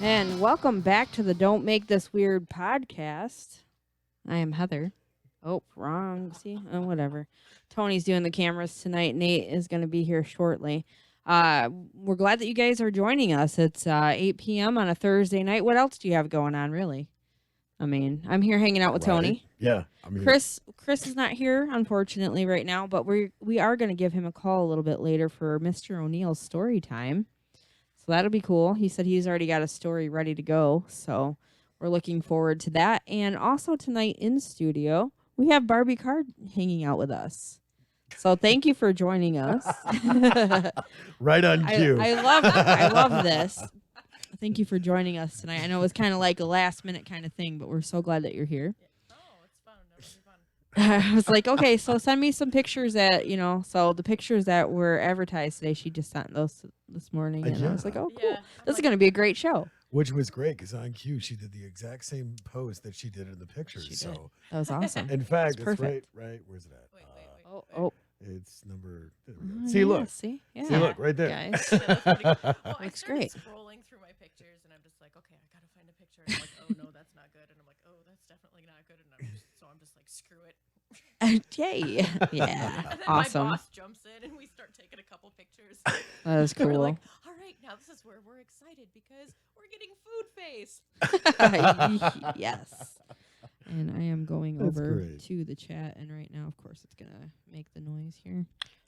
And welcome back to the Don't Make This Weird podcast. I am Heather. Oh, wrong. See? Oh, whatever. Tony's doing the cameras tonight. Nate is going to be here shortly. We're glad that you guys are joining us. It's 8 p.m. on a Thursday night. What else do you have going on, really? I mean, I'm here hanging out with Tony. Yeah, I'm here. Chris is not here, unfortunately, right now, but we are going to give him a call a little bit later for Mr. O'Neill's story time. So that'll be cool. He said he's already got a story ready to go. So we're looking forward to that. And also tonight in studio, we have Barbie Carr hanging out with us. So thank you for joining us. Right on cue. I love this. Thank you for joining us tonight. I know it was kind of like a last minute kind of thing, but we're so glad that you're here. Oh, it's fun. That was fun. I was like, okay, so send me some pictures so the pictures that were advertised today, she just sent those this morning. And I was like, oh, cool. Yeah, This is going to be a great show. Which was great because on cue, she did the exact same pose that she did in the pictures. She did. So, That was awesome. in fact, it's perfect. right. Where's it at? Wait. Oh. It's number. Oh, See, yeah, look. See? Yeah. See, look, right there. Guys. Yeah, that's pretty cool. Well, I Looks started great. scrolling through my pictures, and I'm just like, okay, I gotta find a picture. And I'm like, oh no, that's not good. And I'm like, oh, that's definitely not good. And I'm just like, screw it. Yay. Yeah. And then Awesome. my boss jumps in, and we start taking a couple pictures. That is We're cool. like, all right, now this is where we're excited because we're getting food face. Yes. And I am going That's over great. to the chat, and right now, of course, it's going to make the noise here.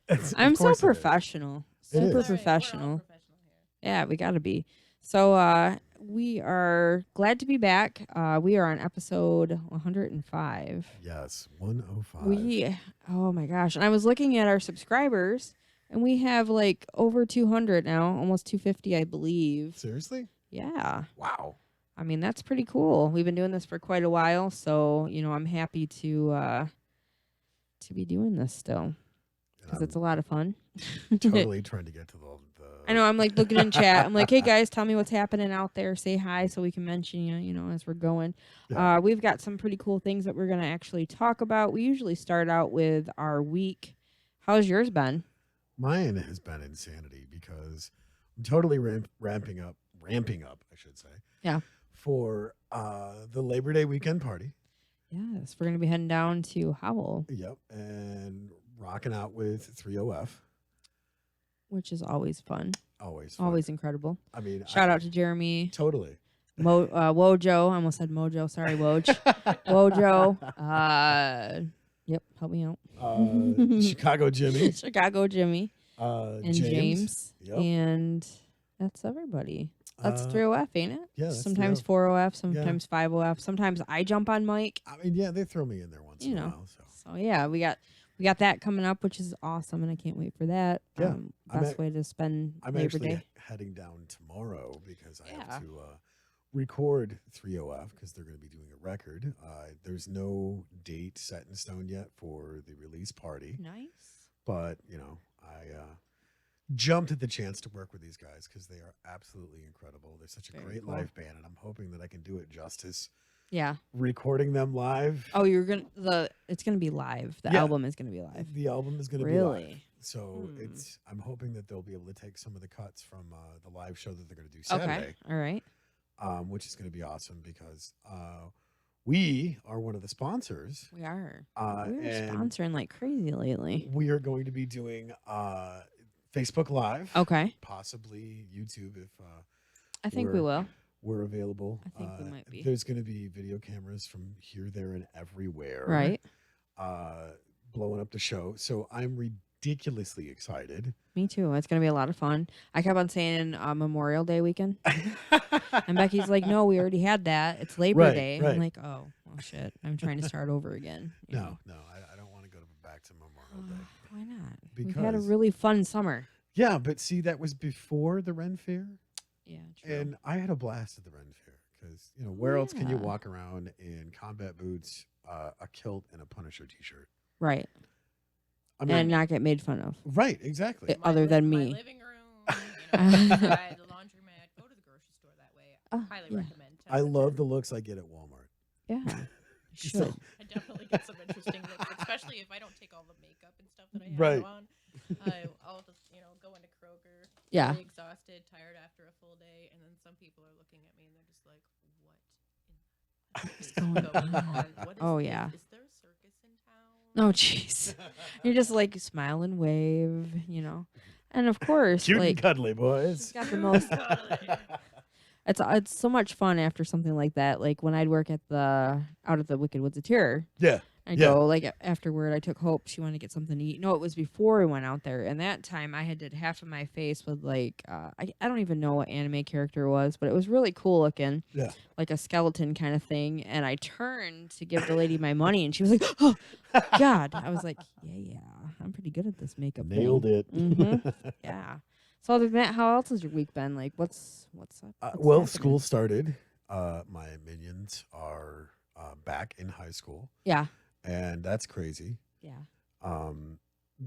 Of I'm so course it is. professional. It Super is. All right, we're all professional. professional here. Yeah, we got to be. So we are glad to be back. We are on episode 105. Yes, 105. Oh my gosh. And I was looking at our subscribers, and we have like over 200 now, almost 250, I believe. Seriously? Yeah. Wow. I mean, that's pretty cool. We've been doing this for quite a while, so, I'm happy to be doing this still because it's a lot of fun. Totally trying to get to the. I know. I'm like looking in chat. I'm like, hey guys, tell me what's happening out there. Say hi so we can mention you, as we're going. Yeah. We've got some pretty cool things that we're going to actually talk about. We usually start out with our week. How's yours been? Mine has been insanity because I'm totally ramping up, I should say. Yeah. For the Labor Day weekend party. Yes, we're going to be heading down to Howell, Yep. And rocking out with 3OF. which is always fun. Always fun. Always incredible. I mean, Shout out to Jeremy. Totally. Wojo. I almost said Mojo. Sorry, Woj. Wojo. Yep, help me out. Chicago Jimmy. Chicago Jimmy. And James. Yep. And that's everybody. That's 3OF, ain't it? Yeah. That's Sometimes 3OF. 4OF, sometimes 5OF. Sometimes I jump on mic. I mean, yeah, they throw me in there once in a while. So yeah, we got that coming up, which is awesome, and I can't wait for that. Yeah. Best way to spend I'm Labor actually Day. heading down tomorrow because I Yeah. have to record 3OF because they're going to be doing a record. There's no date set in stone yet for the release party, Nice. but I jumped at the chance to work with these guys because they are absolutely incredible. They're such a Very great cool. live band, and I'm hoping that I can do it justice Yeah. recording them live. Oh, it's gonna be live. The Yeah. album is gonna be live. The album is going to be Really? live. So Hmm. I'm hoping that they'll be able to take some of the cuts from the live show that they're going to do Saturday, Okay. All right. which is going to be awesome because we are one of the sponsors. We are. We're We're sponsoring like crazy lately. We are going to be doing Facebook Live, Okay. possibly YouTube if I think we We're- will. we're available. I think we might be. There's going to be video cameras from here, there, and everywhere. Right. Blowing up the show. So I'm ridiculously excited. Me too. It's gonna be a lot of fun. I kept on saying Memorial Day weekend, and Becky's like, "No, we already had that. It's Labor Right, Day." right. I'm like, "Oh, well, shit. I'm trying to start over again." you know? No, I don't want to go back to Memorial Day. Why not? We've had a Because- really fun summer. Yeah, but see, that was before the Ren Fair, Yeah, true. and I had a blast at the Ren Fair because where else can you yeah. walk around in combat boots, a kilt, and a Punisher T-shirt? Right. I mean, And not get made fun of. right, exactly. It- other than my me. living room, outside, the laundromat. Go to the grocery store that way. Highly yeah. recommend. I love the looks I get at Walmart. Yeah. You So- should. I definitely get some interesting looks, especially if I don't take all the makeup and stuff that I have Right. on. I'll just go into Kroger, Yeah. really exhausted, tired after a full day, and then some people are looking at me and they're just like, What's going on? What is Oh, this? yeah. Is there a circus in town? Oh, jeez. You're just like smile and wave, And of course, Cute and like cuddly, boys. got the most. It's so much fun after something like that. Like when I'd work out at the Wicked Woods of Terror. Yeah. I'd Yeah. go like afterward. I took Hope. She wanted to get something to eat. No, it was before we went out there. And that time I had did half of my face with like I don't even know what anime character it was, but it was really cool looking. Yeah. Like a skeleton kind of thing. And I turned to give the lady my money, and she was like, "Oh God!" I was like, "Yeah, I'm pretty good at this makeup." Nailed it. Mm-hmm. Yeah. So other than that, how else has your week been? Like, what's up? Well, happening? school started. My minions are back in high school, Yeah. and that's crazy. Yeah.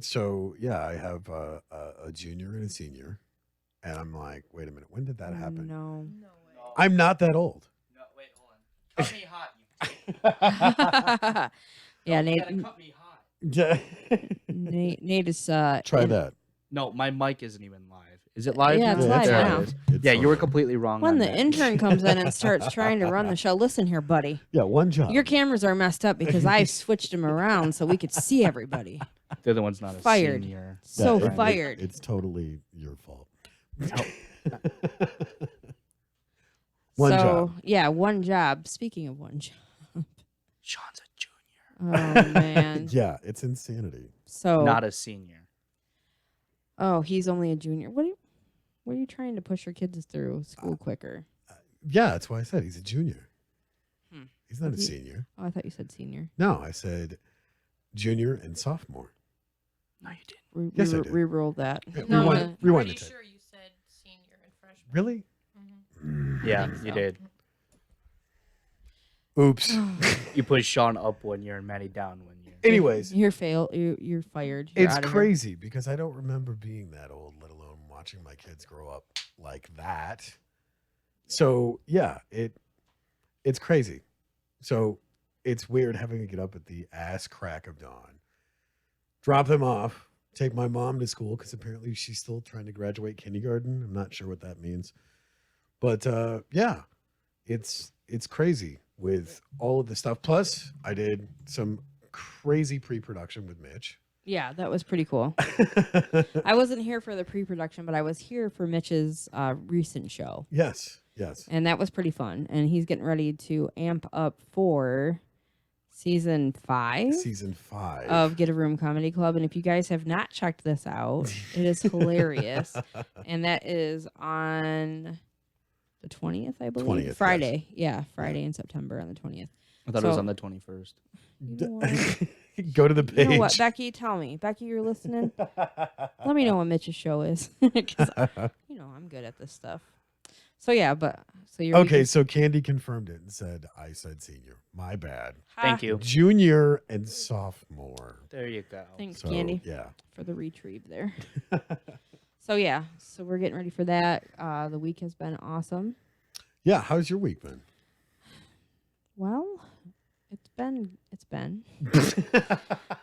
So yeah, I have a junior and a senior, and I'm like, wait a minute, when did that happen? No. No way. I'm not that old. No, wait, hold on. Cut me hot, you Yeah, No, you Nate. gotta cut me hot. Yeah. Nate is Try that. No, my mic isn't even live. Is it live? Yeah, now? it's live There now. it is. Yeah, you were completely wrong. When on the that. intern comes in and starts trying to run the show, listen here, buddy. Yeah, one job. Your cameras are messed up because I switched them around so we could see everybody. The other one's not a Fired. senior. So it- fired. It's totally your fault. So One job. yeah, one job. Speaking of one job, Sean's a oh man. Yeah, it's insanity. So not a senior. oh, he's only a junior. What are you trying to push your kids through school quicker? Yeah, that's why I said he's a junior. Hmm. He's not a He- senior. Oh, I thought you said senior. No, I said junior and sophomore. No, you didn't. Yes, I did. Re-roll that. Yeah, No, rewind- I'm rewind the pretty tape. sure you said senior and freshman. Really? Mm-hmm. Yeah, think you so. did. Oops. You pushed Sean up 1 year and Maddie down 1 year. Anyways, You're failed. You're fired. You're it's outta here. crazy because I don't remember being that old, let alone watching my kids grow up like that. So yeah, it's crazy. So it's weird having to get up at the ass crack of dawn, drop them off, take my mom to school because apparently she's still trying to graduate kindergarten. I'm not sure what that means, but yeah, it's crazy with all of the stuff. Plus, I did some crazy pre-production with Mitch. Yeah, that was pretty cool. I wasn't here for the pre-production, but I was here for Mitch's recent show, Yes. and that was pretty fun. And he's getting ready to amp up for season 5 Season 5 of Get a Room Comedy Club. And if you guys have not checked this out, it is hilarious. And that is on the 20th, I believe. 20th, yes. Friday. Yeah, Friday in September on the 20th. I thought it was So- on the 21st. You know what? Go to the You page. know what, Becky? Tell me. Becky, you're listening? Let me know what Mitch's show is. 'Cause, I'm good at this stuff. So, yeah, so you're Okay, so Candy confirmed it and said I said senior. My bad. Thank you. Junior and sophomore. There you go. Thanks, So, Candy, yeah. for the retrieve there. So, yeah, so we're getting ready for that. The week has been awesome. Yeah, how's your week been? Well, it's been.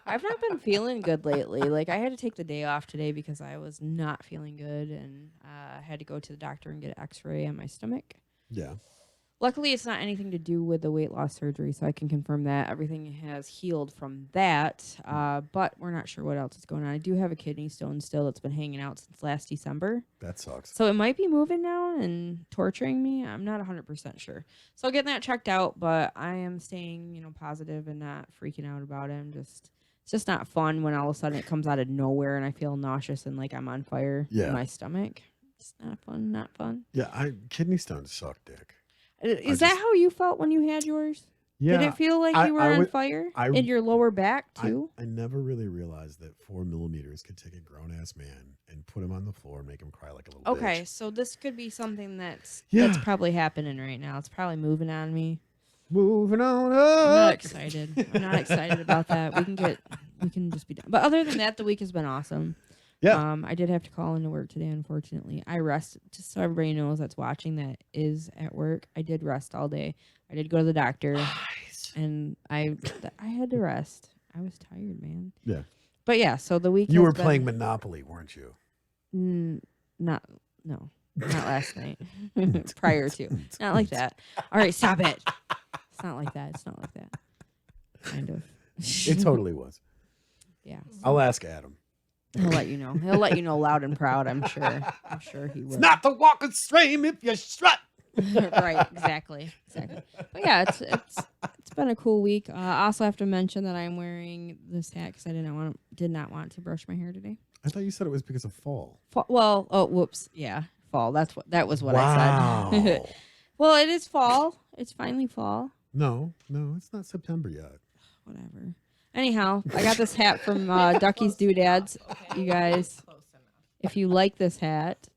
I've not been feeling good lately. Like I had to take the day off today because I was not feeling good, and I had to go to the doctor and get an X-ray on my stomach. Yeah. Luckily, it's not anything to do with the weight loss surgery, so I can confirm that everything has healed from that. But we're not sure what else is going on. I do have a kidney stone still that's been hanging out since last December. That sucks. So it might be moving now and torturing me. I'm not 100% sure. So getting that checked out, but I am staying, positive and not freaking out about it. It's just not fun when all of a sudden it comes out of nowhere and I feel nauseous and like I'm on fire Yeah. in my stomach. It's not fun. Yeah, kidney stones suck dick. Is that how you felt when you had yours? Yeah. Did it feel like I- you were I on would- fire I- in your lower back too? I never really realized that 4 millimeters could take a grown ass man and put him on the floor and make him cry like a little Okay, bitch. so this could be something that's Yeah. probably happening right now. It's probably moving on me. Moving on I'm not up. excited. I'm not excited about that. We can just be done. But other than that, the week has been awesome. Yeah. I did have to call into work today, unfortunately. I rested, just so everybody knows that's watching that is at work. I did rest all day. I did go to the doctor, Nice. and I had to rest. I was tired, man. Yeah. But yeah, so the week You has were been- playing Monopoly, weren't you? no. Not last night. Prior to. Not like that. All right, stop it. It's not like that. It's not like that. Kind of. It totally was. Yeah. I'll ask Adam. He'll let you know. He'll let you know loud and proud, I'm sure. I'm sure he will. It's not the walking stream if you strut. Right, exactly. But yeah, it's been a cool week. I also have to mention that I'm wearing this hat because I did not want to brush my hair today. I thought you said it was because of fall. Well, oh, whoops, yeah, fall. That was what I said. Wow. Well, it is fall. It's finally fall. No, it's not September yet. Whatever. Anyhow, I got this hat from Ducky's Doodads. You guys, Close enough. if you like this hat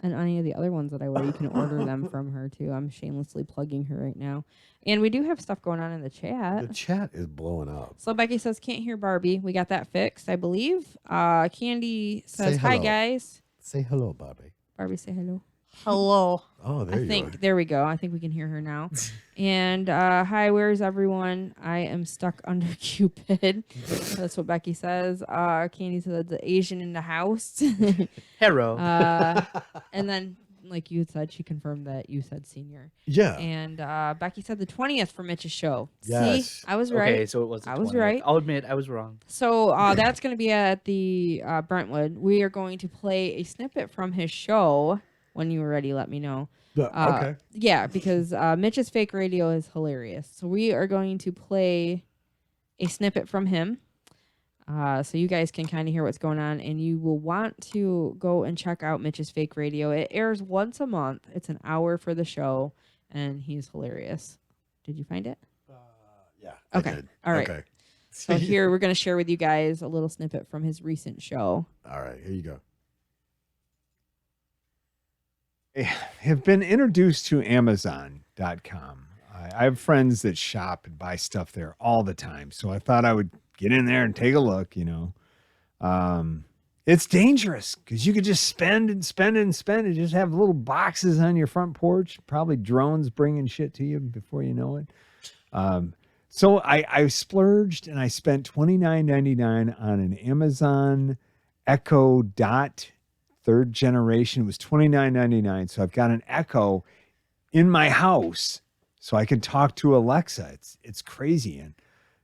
and any of the other ones that I wear, you can order them from her too. I'm shamelessly plugging her right now. And we do have stuff going on in the chat. The chat is blowing up. So Becky says, can't hear Barbie. We got that fixed, I believe. Candy says, Say hi, hello. guys. Say hello, Barbie. Barbie, say hello. Hello. Oh, there I you think, there we go. I think we can hear her now. And hi, where's everyone? I am stuck under Cupid. That's what Becky says. Candy said the Asian in the house. Hero. And then, like you said, she confirmed that you said senior. Yeah. And Becky said the 20th for Mitch's show. Yes. See, I was right. Okay, so it was. The I was 20th. right. I'll admit I was wrong. So that's going to be at the Brentwood. We are going to play a snippet from his show. When you were ready, let me know. Okay. Yeah, because Mitch's fake radio is hilarious. So we are going to play a snippet from him. So you guys can kind of hear what's going on. And you will want to go and check out Mitch's fake radio. It airs once a month. It's an hour for the show. And he's hilarious. Did you find it? Yeah. Okay. I did. All right. Okay. So here we're going to share with you guys a little snippet from his recent show. All right. Here you go. Have been introduced to Amazon.com. I have friends that shop and buy stuff there all the time. So I thought I would get in there and take a look, It's dangerous because you could just spend and spend and spend and just have little boxes on your front porch, probably drones bringing shit to you before you know it. So I splurged and I spent $29.99 on an Amazon Echo Dot third generation. It was $29.99. So I've got an Echo in my house so I can talk to Alexa. It's crazy. And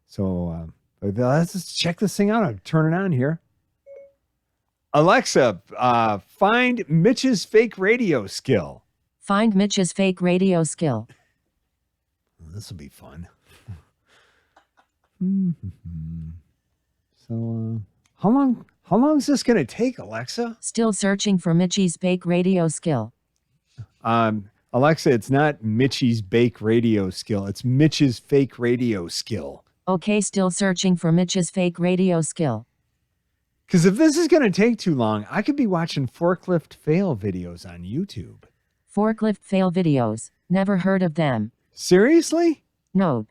so let's just check this thing out. I'll turn it on here. Alexa, find Mitch's fake radio skill. Find Mitch's fake radio skill. This will be fun. So how long is this going to take, Alexa? Still searching for Mitch's fake radio skill. Alexa, it's not Mitchie's bake radio skill. It's Mitch's fake radio skill. Okay, still searching for Mitch's fake radio skill. Because if this is going to take too long, I could be watching forklift fail videos on YouTube. Forklift fail videos. Never heard of them. Seriously? No.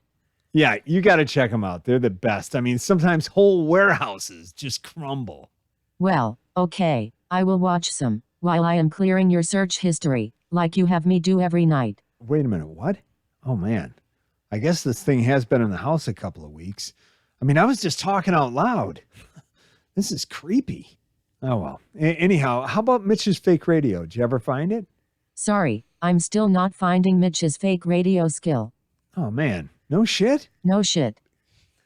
Yeah, you got to check them out. They're the best. I mean, sometimes whole warehouses just crumble. Well, okay, I will watch some while I am clearing your search history, like you have me do every night. Wait a minute, what? Oh, man. I guess this thing has been in the house a couple of weeks. I mean, I was just talking out loud. This is creepy. Oh, well. Anyhow, how about Mitch's fake radio? Did you ever find it? Sorry, I'm still not finding Mitch's fake radio skill. Oh, man. No shit? No shit.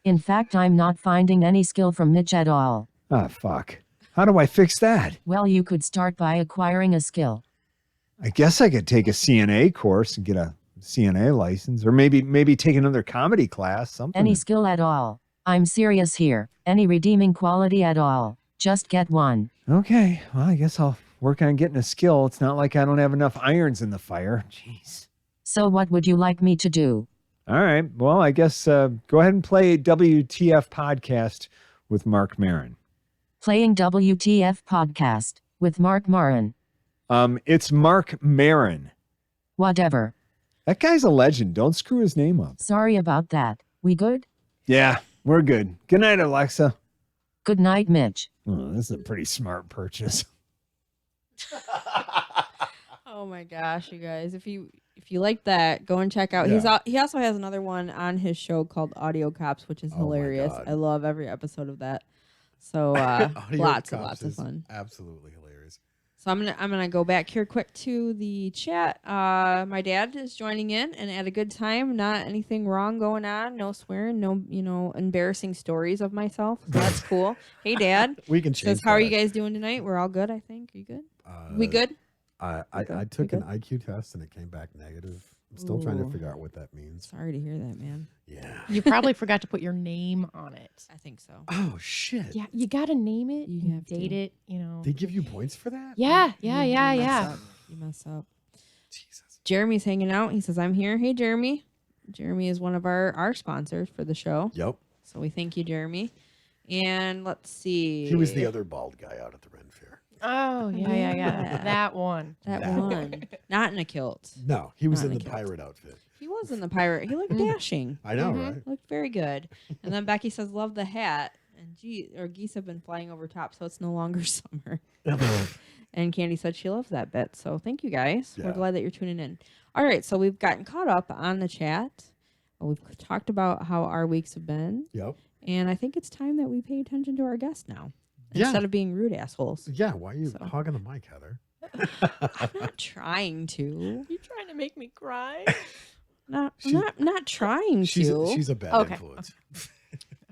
In fact, I'm not finding any skill from Mitch at all. Ah, fuck. How do I fix that? Well, you could start by acquiring a skill. I guess I could take a CNA course and get a CNA license, or maybe take another comedy class, something. Any skill at all. I'm serious here. Any redeeming quality at all. Just get one. Okay, well, I guess I'll work on getting a skill. It's not like I don't have enough irons in the fire. Jeez. So what would you like me to do? All right, well, I guess go ahead and play WTF Podcast with Mark Maron. Playing WTF Podcast with Mark Maron. It's Mark Maron. Whatever. That guy's a legend. Don't screw his name up. Sorry about that. We good? Yeah, we're good. Good night, Alexa. Good night, Mitch. Oh, this is a pretty smart purchase. Oh my gosh, you guys! If you like that, go and check out. Yeah. He also has another one on his show called Audio Cops, which is Oh my hilarious. God. I love every episode of that. So Audio lots and Cops lots of is fun. Absolutely hilarious. So I'm gonna go back here quick to the chat. My dad is joining in and at a good time. Not anything wrong going on. No swearing. No embarrassing stories of myself. So that's cool. Hey, Dad. We can change. Says, how are you that. guys doing tonight? We're all good, I think. Are you good? We good? I good? took We an IQ test and it came back negative. I'm still trying to figure out what that means. Sorry to hear that, man. Yeah. You probably forgot to put your name on it. I think so. Oh shit. Yeah, you gotta name it. You You have to. date it. You know. They give you points for that? Yeah. You mess up. Jesus. Jeremy's hanging out. He says, I'm here. Hey, Jeremy. Jeremy is one of our sponsors for the show. Yep. So we thank you, Jeremy. And let's see. He was the other bald guy out at the Ren Fair. Oh yeah. Yeah. That one. That That one. Not in a kilt. No, he was Not in the a kilt. pirate outfit. He was in the pirate. He looked dashing. I know, Mhm. right? Looked very good. And then Becky says, love the hat. And geese have been flying over top, so it's no longer summer. And Candy said she loves that bit. So thank you guys. Yeah. We're glad that you're tuning in. All right, so we've gotten caught up on the chat. We've talked about how our weeks have been. Yep. And I think it's time that we pay attention to our guests now. Yeah. Instead of being rude assholes. Yeah, why are you So. hogging the mic, Heather? I'm not trying to. You trying to make me cry? I'm She- not trying She's to. a bad Okay, influence.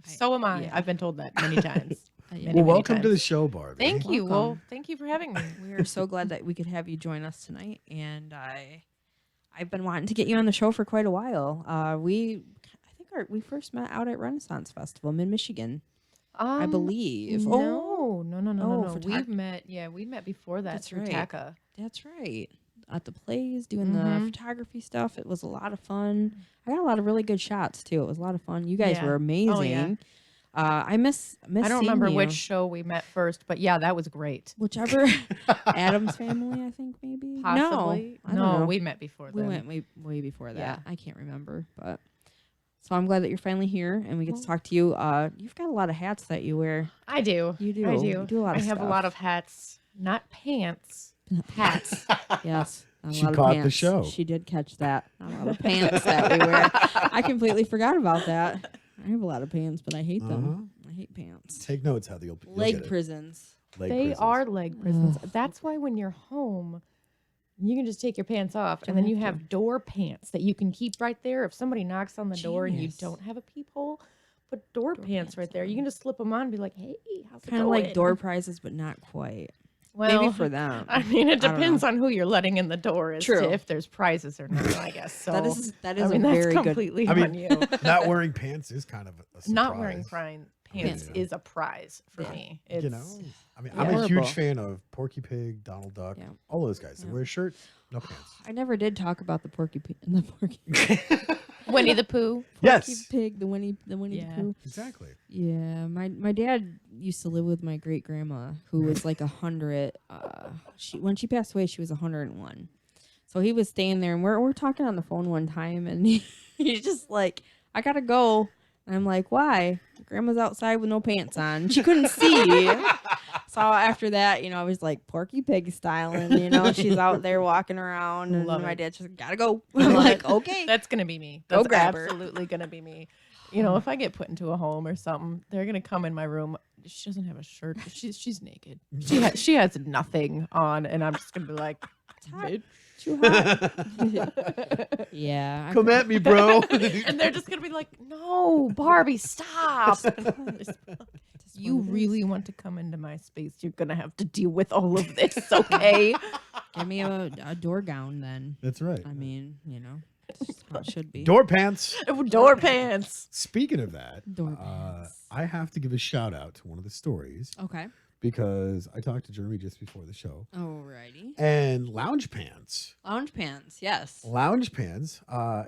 So am I. Yeah. I've been told that many times. Yeah. Well, welcome to the show, Barbie. Thank you. Well, Welcome. thank you for having me. We are so glad that we could have you join us tonight, and I've been wanting to get you on the show for quite a while. I think we first met out at Renaissance Festival in Michigan, I believe. No. for We've met. Yeah, we met before that That's through right. TACA. That's right. At the plays, doing the Mhm. photography stuff. It was a lot of fun. I got a lot of really good shots too. It was a lot of fun. You guys Yeah. were amazing. Oh, yeah. I miss I don't seeing remember you. which show we met first, but yeah, that was great. Whichever Adam's family, I think maybe. Possibly. No, I don't know. we met before We then. went way before that. Yeah. I can't remember, but so I'm glad that you're finally here and we get to Well- talk to you. You've got a lot of hats that you wear. I do. You do. I do. You do a lot of I have stuff. a lot of hats, not pants. Hats. Yes. not a She lot of caught the pants. show. She did catch that. Not a lot of pants that we wear. I completely forgot about that. I have a lot of pants, but I hate them. I hate pants. Take notes, Heather. You'll Leg get it. prisons. Leg They prisons. are leg prisons. That's why when you're home, you can just take your pants off, and then you have door pants that you can keep right there. If somebody knocks on the door and you Genius. don't have a peephole, put door pants right there. You can just slip them on and be like, "Hey, how's it Kind of going?" like door prizes, but not quite. Well, Maybe for them. I mean, it I don't depends know. on who you're letting in the door as True. to if there's prizes or not. I guess so. that is I a mean, that's very good. completely I mean, on you. Not wearing pants is kind of a surprise. Not wearing pants Yeah. is a prize for Yeah. me. It's, You know, I mean, Yeah. I'm a Horrible. huge fan of Porky Pig, Donald Duck, Yeah. all those guys. They Yeah. wear a shirt, no pants. I never did talk about the Porky Pig. Winnie the Pooh. Yes, Pig, the Winnie Yeah. the Pooh. exactly. Yeah, my dad used to live with my great grandma, who was like 100. When she passed away, she was 101. So he was staying there, and we're talking on the phone one time, and he's just like, "I gotta go." And I'm like, "Why?" Grandma's outside with no pants on. She couldn't see. So after that, I was like Porky Pig styling. She's out there walking around, and Love my it. dad's just gotta go. I'm like, okay. That's gonna be me. Go That's grab her. absolutely gonna be me. If I get put into a home or something, they're gonna come in my room. She doesn't have a shirt. She's naked. She has nothing on, and I'm just gonna be like, hot. "Bitch." Too hot. Yeah. Come at me, bro. And they're just gonna be like, "No, Barbie, stop." You really want to come into my space? You're gonna have to deal with all of this, okay? Give me a door gown then. That's right. I mean, it's just how it should be. Door pants. Door pants. Speaking of that, Door pants. I have to give a shout out to one of the stories Okay. because I talked to Jeremy just before the show. Alrighty. And lounge pants. Lounge pants. Yes. Lounge pants.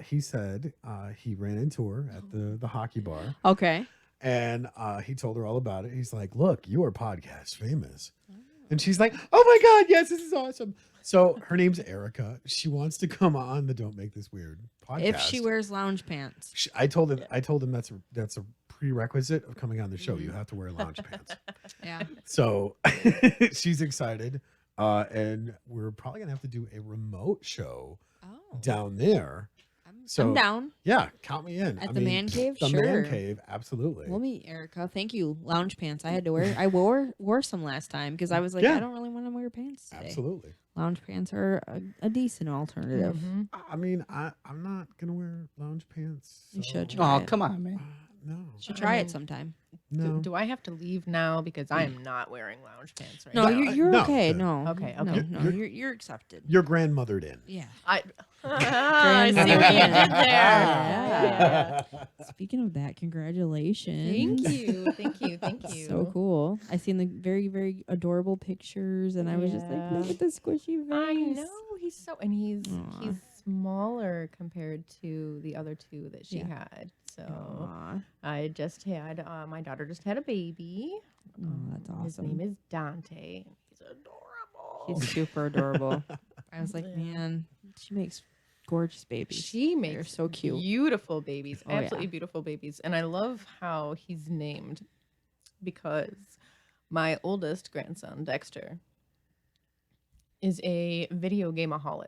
He said he ran into her at the hockey bar, Okay. and he told her all about it. He's like, "Look, you are podcast famous," and she's like, "Oh my god, yes, this is awesome." So her name's Erica. She wants to come on the Don't Make This Weird podcast. If she wears lounge pants. I told him that's a prerequisite of coming on the show. You have to wear lounge pants. Yeah. So she's excited, and we're probably gonna have to do a remote show Oh. down there. So I'm down. yeah, count me in. At the man cave? The Sure. man cave, absolutely. We'll meet Erica. Thank you. Lounge pants. I had to wear. I wore some last time because I was like, Yeah. I don't really want to to wear pants today. Absolutely. Lounge pants are a decent alternative. Mhm. I mean, I'm not gonna wear lounge pants. You so- should try Oh, it. come on, man. No. Should try mean, it sometime. No. Do I have to leave now because I am not wearing lounge pants right No, now? you're no, okay. good. No. Okay, No, okay. no, you're accepted. You're grandmothered in. Yeah. I see what you did there. Yeah. Yeah. Speaking of that, congratulations. Thank you, thank you, thank you. So cool. I seen the very, very adorable pictures, and I was just like, look Yeah. at the squishy face. I know he's so, and he's Aw. smaller compared to the other two that she Yeah. had. So Aw. I just had my daughter just had a baby. Oh, that's His awesome. name is Dante. He's adorable. She's super adorable. I was like, Yeah. man, she makes gorgeous babies. She They're makes so cute. beautiful babies, Oh, yeah. absolutely beautiful babies. And I love how he's named because my oldest grandson, Dexter, is a video gameaholic.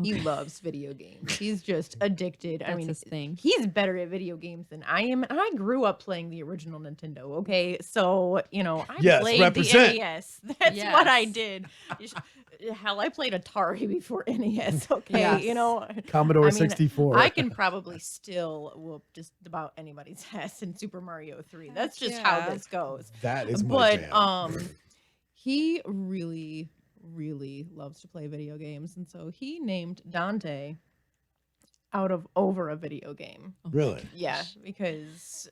He Okay. loves video games. He's just addicted. That's I mean, his thing. he's better at video games than I am. And I grew up playing the original Nintendo. Okay. So, I Yes, played represent. the NES. That's what I Yes. did. Hell, I played Atari before NES. Okay. Yes. Commodore I mean, 64. I can probably still whoop just about anybody's ass in Super Mario 3. That's just how yeah. this goes. That is my But jam. he really, really loves to play video games, and so he named Dante over a video game. Really? Yeah, because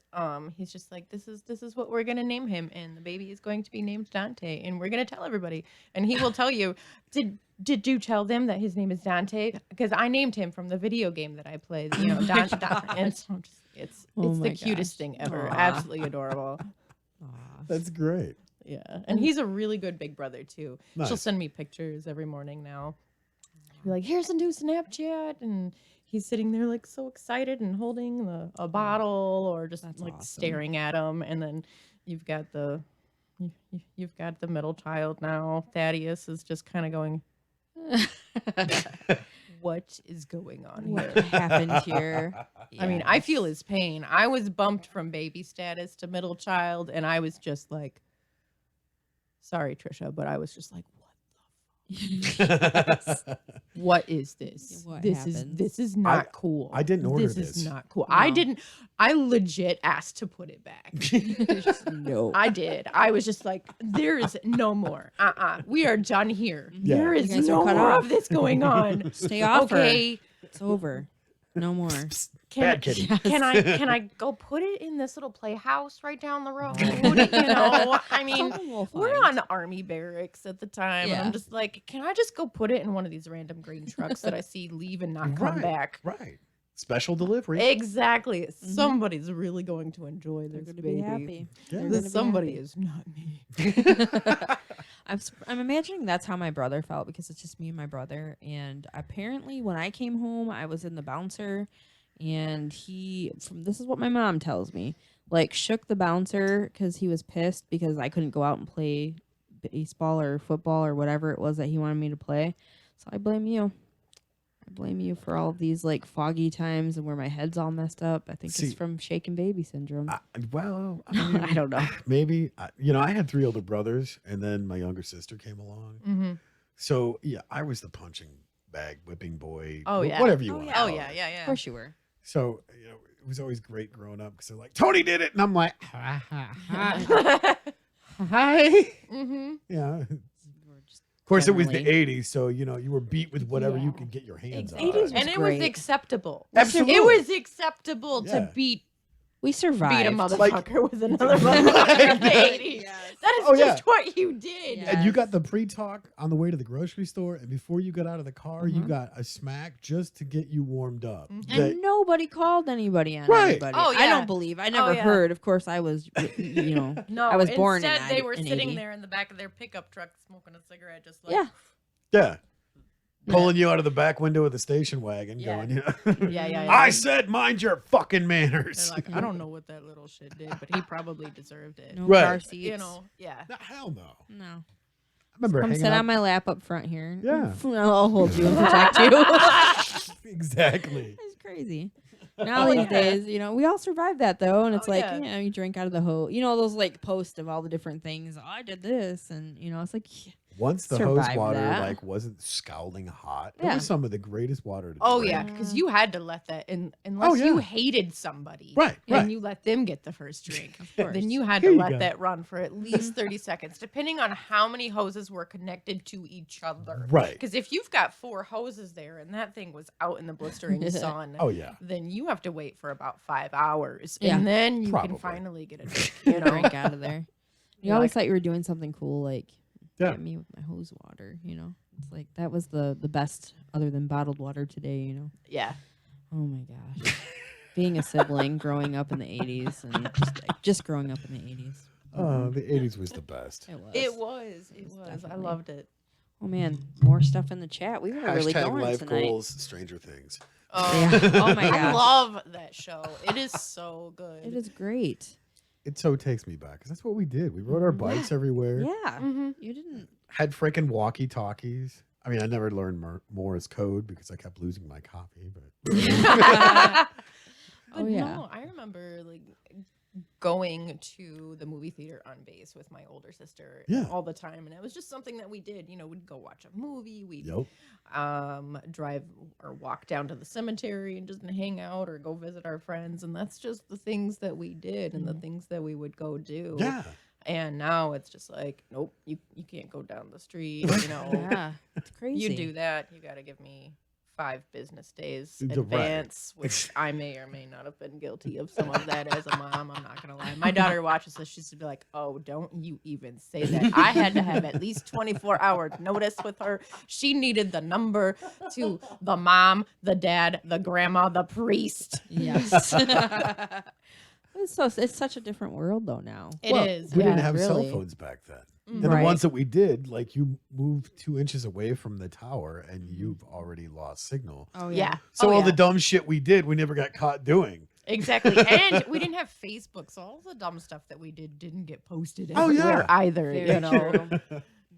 he's just like, this is what we're gonna name him, and the baby is going to be named Dante, and we're gonna tell everybody, and he will tell you, did you tell them that his name is Dante? Because I named him from the video game that I played, Dante. And so it's Oh the my cutest gosh. thing ever, Aw. absolutely adorable. Aw. That's great. Yeah, and he's a really good big brother too. She'll Nice. send me pictures every morning now. Be like, here's a new Snapchat, and he's sitting there like so excited and holding a bottle or just That's like awesome. staring at him. And then you've got the middle child now. Thaddeus is just kind of going, what is going on What here? happened here? I mean, I Yes. feel his pain. I was bumped from baby status to middle child, and I was just like, sorry, Trisha, but I was just like, what is this? What this happens? is not cool. I didn't order This this. is not cool. I No. didn't. I legit asked to put it back. No. I did. I was just like, there is no more. We are done here. Yeah. There You is guys are no cut more off. of this going on. Stay off her. Okay. It's over. No more. Bad kitty. Yes. Can I go put it in this little playhouse right down the road? I mean, Someone will we're find. on army barracks at the time. And Yeah. I'm just like, can I just go put it in one of these random green trucks that I see leave and not come Right, back? Right. Special delivery. Exactly. Somebody's really going to enjoy They're this going to baby. be happy. Yeah. They're gonna This be somebody happy. is not me. I'm imagining that's how my brother felt because it's just me and my brother. And apparently, when I came home, I was in the bouncer, and this is what my mom tells me, like shook the bouncer because he was pissed because I couldn't go out and play baseball or football or whatever it was that he wanted me to play. So I blame you. I blame you for all of these like foggy times and where my head's all messed up. I think See- it's from shaken baby syndrome. Well, I mean, I don't know. maybe. I had 3 older brothers, and then my younger sister came along. Mm-hmm. So yeah, I was the punching bag, whipping boy. Oh, yeah. Whatever you Oh, want. yeah. to Oh, call yeah, it. yeah, Of yeah. course you were. So it was always great growing up because they're like, Tony did it, and I'm like, hi. Mm-hmm. Yeah. Of We're just course, it was the Generally. 80s, so you were beat with whatever you Yeah. could get your hands on. 80s was And it great. was acceptable. Absolutely. It was acceptable Yeah. to beat We survived. a Like- motherfucker with another motherfucker in the 80s. That is Oh, yeah. just what you did. Yeah. And you Yes. got the pre-talk on the way to the grocery store, and before you got out of the car, you got a smack just to get you warmed up. Mhm. That- And nobody called anybody on Right. anybody. Oh, I yeah. don't believe. I never yeah. heard. Of course, I was, No, I was born in instead they were in sitting 80. there in the back of their pickup truck smoking a cigarette, just like Yeah. yeah. Pulling you out of the back window of the station wagon, Yeah. going, yeah. I said, mind your fucking manners. They're like, I don't know what that little shit did, but he probably deserved it. No Right. car seats. Yeah. No, hell no. No. I remember Come hanging sit out. on my lap up front here. Yeah. I'll hold you and protect you. Exactly. It's crazy. Now these days, we all survived that though, and it's Oh, like, yeah. you drink out of the hose. Those like posts of all the different things. Oh, I did this, and it's like, Once the hose survived water that. like wasn't scalding hot, it Yeah. was some of the greatest water to Oh drink. yeah, because you had to let that in unless yeah. you hated somebody, Right, And right. you let them get the first drink. Of course. Then you had Here to you let go. that run for at least 30 seconds, depending on how many hoses were connected to each other. Right. Because if you've got 4 hoses there and that thing was out in the blistering sun, Oh yeah. then you have to wait for about 5 hours, Yeah. and then you Probably. can finally get a drink. Get a drink out of there. You You're always like- thought you were doing something cool, like Yeah. get me with my hose water. It's like that was the best other than bottled water today. Yeah. Oh my gosh, being a sibling, growing up in the '80s, and just growing up in the '80s. Oh, the 80s was the best. It was. It was. It was. I definitely. loved it. Oh man, more stuff in the chat. We were really Hashtag going life tonight. goals, Stranger Things. Oh, Yeah. Oh my I gosh, love that show. It is so good. it is great. It so takes me back because that's what we did. We rode our bikes everywhere. Yeah, Mm-hmm. you didn't. Had freaking walkie talkies. I mean, I never learned Morse code because I kept losing my copy. But But Oh, yeah. no, I remember like going to the movie theater on base with my older sister Yeah. all the time, and it was just something that we did. We'd go watch a movie, we'd yep. drive or walk down to the cemetery and just hang out or go visit our friends, and that's just the things that we did and the things that we would go do. Yeah. And now it's just like, nope, you can't go down the street. Yeah, it's crazy. You do that, you got to give me 5 business days Right. advance, which I may or may not have been guilty of some of that as a mom. I'm not gonna lie. My daughter watches this. She's to be like, "Oh, don't you even say that." I had to have at least 24 hours notice with her. She needed the number to the mom, the dad, the grandma, the priest. Yes. It's such a different world though now. It is. We yeah. didn't have really. cell phones back then. Mhm. And Right. the ones that we did, like you moved 2 inches away from the tower and you've already lost signal. Oh Yeah. So Oh, all yeah. the dumb shit we did, we never got caught doing. Exactly. And we didn't have Facebook, so all the dumb stuff that we did didn't get posted Oh, yeah. everywhere either. Very you know. true.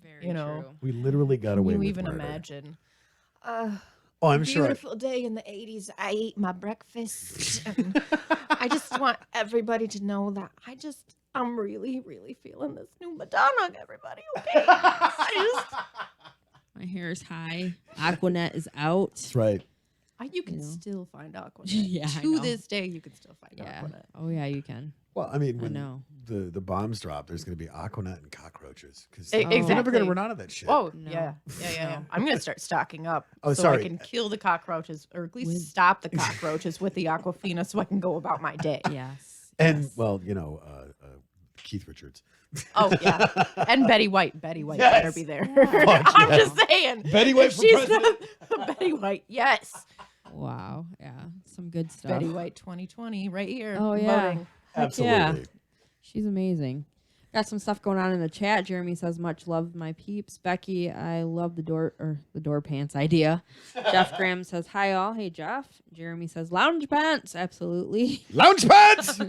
Very You know. true. We literally got Can away you with even murder. imagine? Oh, I'm sure. Beautiful day in the 80s. I ate my breakfast. And I just want everybody to know that I'm really, really feeling this new Madonna. Everybody, okay? My hair is high. Aquanet is out. That's right. You can You know. still find Aquanet. Yeah, I To know. this day, you can still find Yeah. Aquanet. Oh yeah, you can. Well, I mean, I when know. the bombs drop, there's going to be Aquanet and cockroaches because E- we're never going exactly. to run out of that shit. Oh, No. yeah. I'm going to start stocking up Oh, so sorry. I can kill the cockroaches or at least With- stop the cockroaches with the Aquafina so I can go about my day. Yes. and yes. well, Keith Richards. Oh, yeah. And Betty White. Betty White Yes. better be there. Fuck I'm yes. just saying. Betty White If for she's president. not- Betty White, yes. Wow. Yeah. Some good stuff. Betty White 2020 right here. Oh, yeah. Voting. Heck yeah. Absolutely. She's amazing. Got some stuff going on in the chat. Jeremy says, "Much love, my peeps." Becky, I love the door pants idea. Jeff Graham says, "Hi all." Hey Jeff. Jeremy says, "Lounge pants." Absolutely. Lounge pads.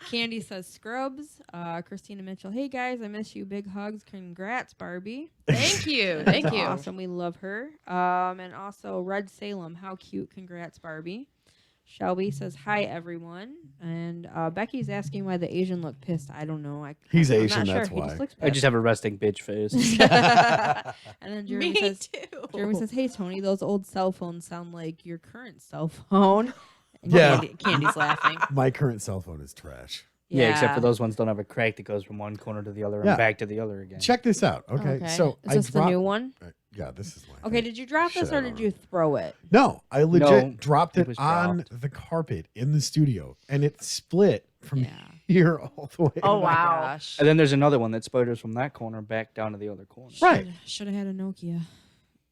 Candy says, "Scrubs." Christina Mitchell, "Hey guys, I miss you. Big hugs. Congrats, Barbie." Thank you. That's Thank you. awesome. We love her. And also Red Salem, how cute. Congrats, Barbie. Shelby says, "Hi everyone." And Becky's asking why the Asian look pissed. I don't know. He's I'm Asian, not that's sure. He why. just looks I just pissed. have a resting bitch face. And then Jeremy Me says, too. "Hey Tony, those old cell phones sound like your current cell phone." And Yeah. Candy's laughing. My current cell phone is trash. Yeah, except for those ones don't have a crack that goes from one corner to the other Yeah. and back to the other again. Check this out. Okay, so is I this the dropped. new one? Yeah, this is. my Okay, thing. did you drop this Shit, or I don't did you throw it? No, I legit No, dropped it it was on dropped. the carpet in the studio, and it split from Yeah. here all the way. Oh, my wow. gosh. And then there's another one that sputters from that corner back down to the other corner. Right. Should have had a Nokia.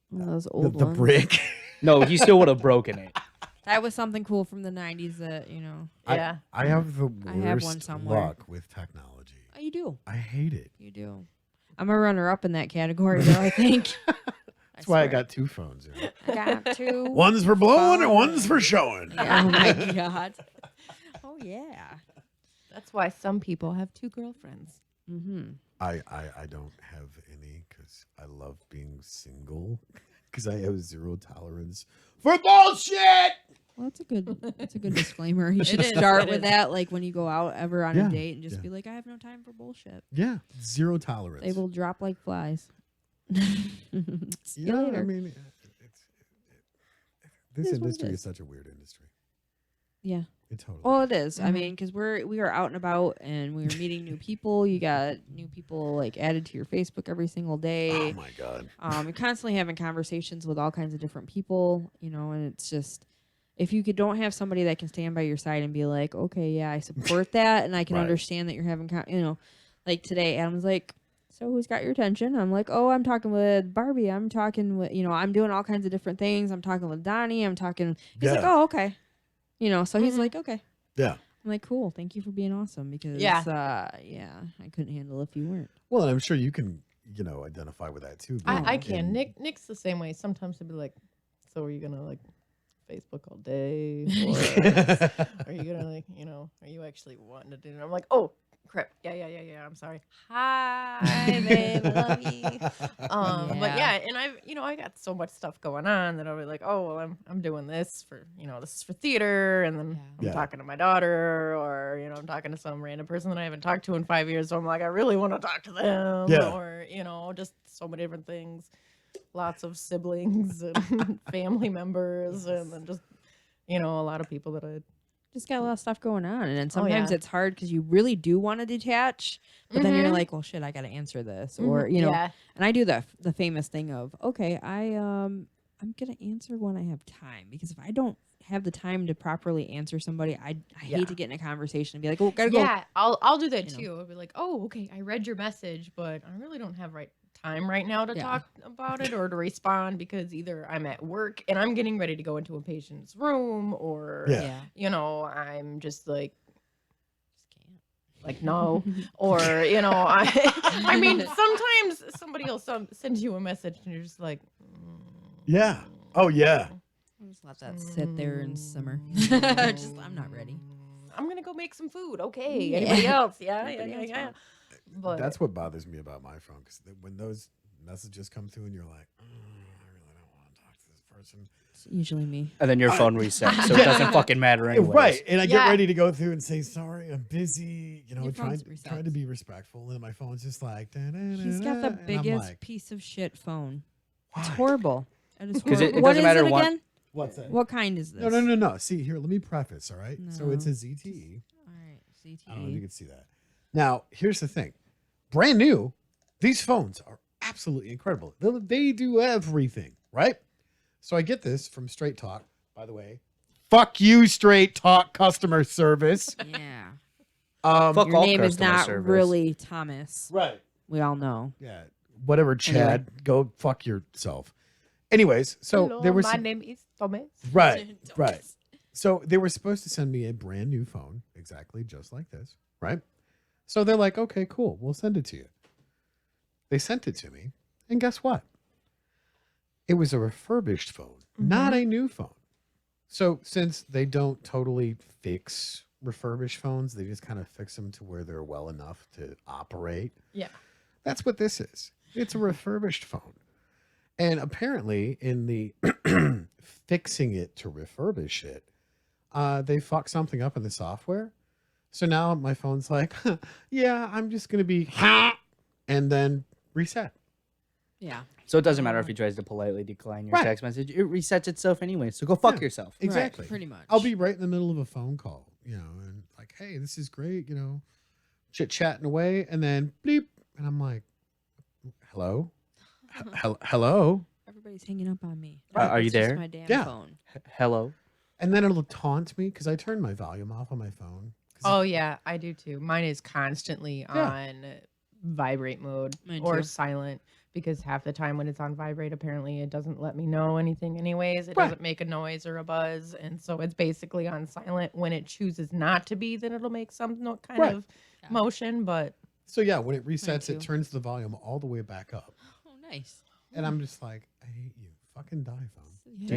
One of those The, old the ones. brick. No, he still would have broken it. That was something cool from the 90s that, you know. Yeah. I have the I have one worst somewhere. luck with technology. Oh, you do. I hate it. You do. I'm a runner up in that category, though, I think. That's why I swear. got 2 phones. You know? I got two. One's for blowing and one's for showing. Yeah, oh my God. Oh, yeah. That's why some people have 2 girlfriends. Mm-hmm. I don't have any because I love being single because I have 0 tolerance for bullshit. Well, that's a good disclaimer. You should is, start it with is. that, like when you go out ever on Yeah, a date and just yeah. be like, "I have no time for bullshit." Yeah, 0 tolerance. They will drop like flies. See you later. I mean, this is what it industry is. is such a weird industry. Yeah. It totally. Well, is. it is. I mean, because we are out and about and we are meeting new people. You got new people like added to your Facebook every single day. Oh my god. You're constantly having conversations with all kinds of different people, and it's just if you don't have somebody that can stand by your side and be like, okay, yeah, I support that, and I can Right. understand that you're having, like today, Adam's like, so who's got your attention? I'm like, oh, I'm talking with Barbie. I'm talking with, I'm doing all kinds of different things. I'm talking with Donnie. I'm talking. He's like, Yeah. oh, okay. So he's like, okay. Yeah. I'm like, cool. Thank you for being awesome because, Yeah. I couldn't handle if you weren't. Well, and I'm sure you can, identify with that too. I being can. in- Nick's the same way. Sometimes he'll be like, so are you gonna like Facebook all day? Or are you gonna like, are you actually wanting to do it? And I'm like, oh crap. Yeah. I'm sorry. Hi, babe. Love you. But yeah, and I got so much stuff going on that I'll be like, oh well, I'm doing this for, this is for theater, and then I'm Yeah. talking to my daughter, or I'm talking to some random person that I haven't talked to in 5 years. So I'm like, I really want to talk to them, Yeah. or just so many different things. Lots of siblings and family members, and then just a lot of people that I. Just got a lot of stuff going on, and then sometimes yeah. it's hard because you really do want to detach, but then you're Mhm. like, well, shit, I got to answer this, or Yeah. And I do the famous thing of, okay, I'm gonna answer when I have time, because if I don't have the time to properly answer somebody, I Yeah. hate to get in a conversation and be like, oh, gotta go. Yeah, I'll do that You know. too. I'll be like, oh, okay, I read your message, but I really don't have time right now to Yeah. talk about it or to respond, because either I'm at work and I'm getting ready to go into a patient's room, or Yeah. I'm just like Just can't. like no, or I mean sometimes somebody will send you a message and you're just like Yeah. Oh yeah. I'll just let that sit there and simmer. I'm not ready. I'm gonna go make some food. Okay, Yeah. anybody else? Yeah. Anybody else want? But That's what bothers me about my phone, because when those messages come through and you're like, I really don't want to talk to this person. It's usually me. And then your phone resets, so it doesn't fucking matter anyways. Right. And I get Yeah. ready to go through and say, sorry, I'm busy, Your trying phone's to resets. be respectful. And my phone's just like, He's got the and I'm biggest like, piece of shit phone. It's why? horrible. It is 'Cause horrible. it What doesn't is matter it what- again? What's that? What kind is this? No. See, here, let me preface, all right? So it's a No. ZTE. All right, I don't know if you CTE. can see that. Now, here's the thing. Brand new, these phones are absolutely incredible. They do everything, right? So I get this from Straight Talk, by the way. Fuck you, Straight Talk customer service. Yeah. Fuck Your all name is customer not service. really Thomas. Right. We all know. Yeah. Whatever, Chad. Go fuck yourself. Anyways, so hello, there was my name is Thomas. right. So they were supposed to send me a brand new phone, exactly just like this, right? So they're like, okay, cool, we'll send it to you. They sent it to me, and guess what? It was a refurbished phone, not a new phone. So since they don't totally fix refurbished phones, they just kind of fix them to where they're well enough to operate. Yeah. That's what this is. It's a refurbished phone. And apparently, in the fixing it to refurbish it, they fucked something up in the software. So now my phone's like, yeah, I'm just going to be, and then reset. Yeah. So it doesn't matter if he tries to politely decline your Right. text message. It resets itself anyway. So go fuck Yeah. yourself. Exactly. Right, pretty much. I'll be right in the middle of a phone call, and like, hey, this is great, chit-chatting away, and then bleep, and I'm like, hello? Hello? Everybody's hanging up on me. Are you It's just there? my damn Yeah. phone. Hello. And then it'll taunt me because I turned my volume off on my phone. 'Cause Oh yeah, I do too. Mine is constantly Yeah. on vibrate mode Mine or too. silent, because half the time when it's on vibrate, apparently it doesn't let me know anything anyways. It Right. doesn't make a noise or a buzz, and so it's basically on silent. When it chooses not to be, then it'll make some kind Right. of motion, but So yeah, when it resets, too. it turns the volume all the way back up. Oh, nice. And I'm just like, I hate you. Fucking die, phone. Yeah.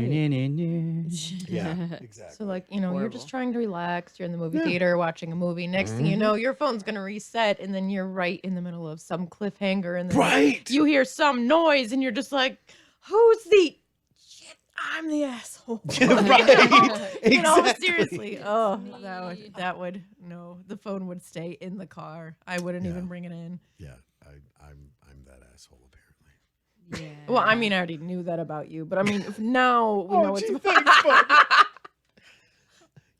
Exactly. so like, you're Horrible. just trying to relax, you're in the movie Yeah. theater watching a movie, next thing you Mhm. know, your phone's gonna reset, and then you're right in the middle of some cliffhanger, and then Right. you hear some noise and you're just like, who's the shit? I'm the asshole. Right. Exactly. Seriously. Oh, Me. that would no. The phone would stay in the car. I wouldn't Yeah. even bring it in. Yeah, I'm that asshole apparently. Yeah. Well, I mean, I already knew that about you, but I mean, now we know Oh, it's. gee, thanks, bud.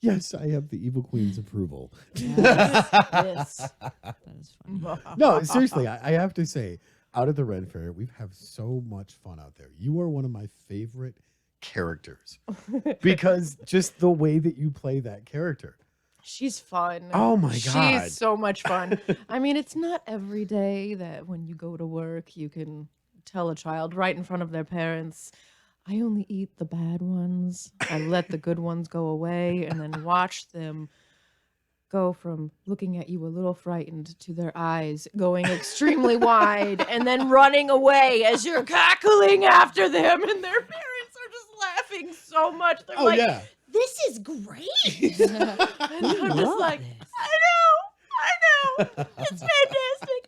Yes, I have the evil queen's approval. Yes. Yes. That is funny. No, seriously, I have to say, out at the Ren Fair, we've had so much fun out there. You are one of my favorite characters because just the way that you play that character. She's fun. Oh my God. She's so much fun. I mean, it's not every day that when you go to work, you can tell a child right in front of their parents, I only eat the bad ones. I let the good ones go away, and then watch them go from looking at you a little frightened to their eyes going extremely wide and then running away as you're cackling after them, and their parents are just laughing so much. They're Oh, like, yeah. this is great. And I'm just like, I know. It's fantastic.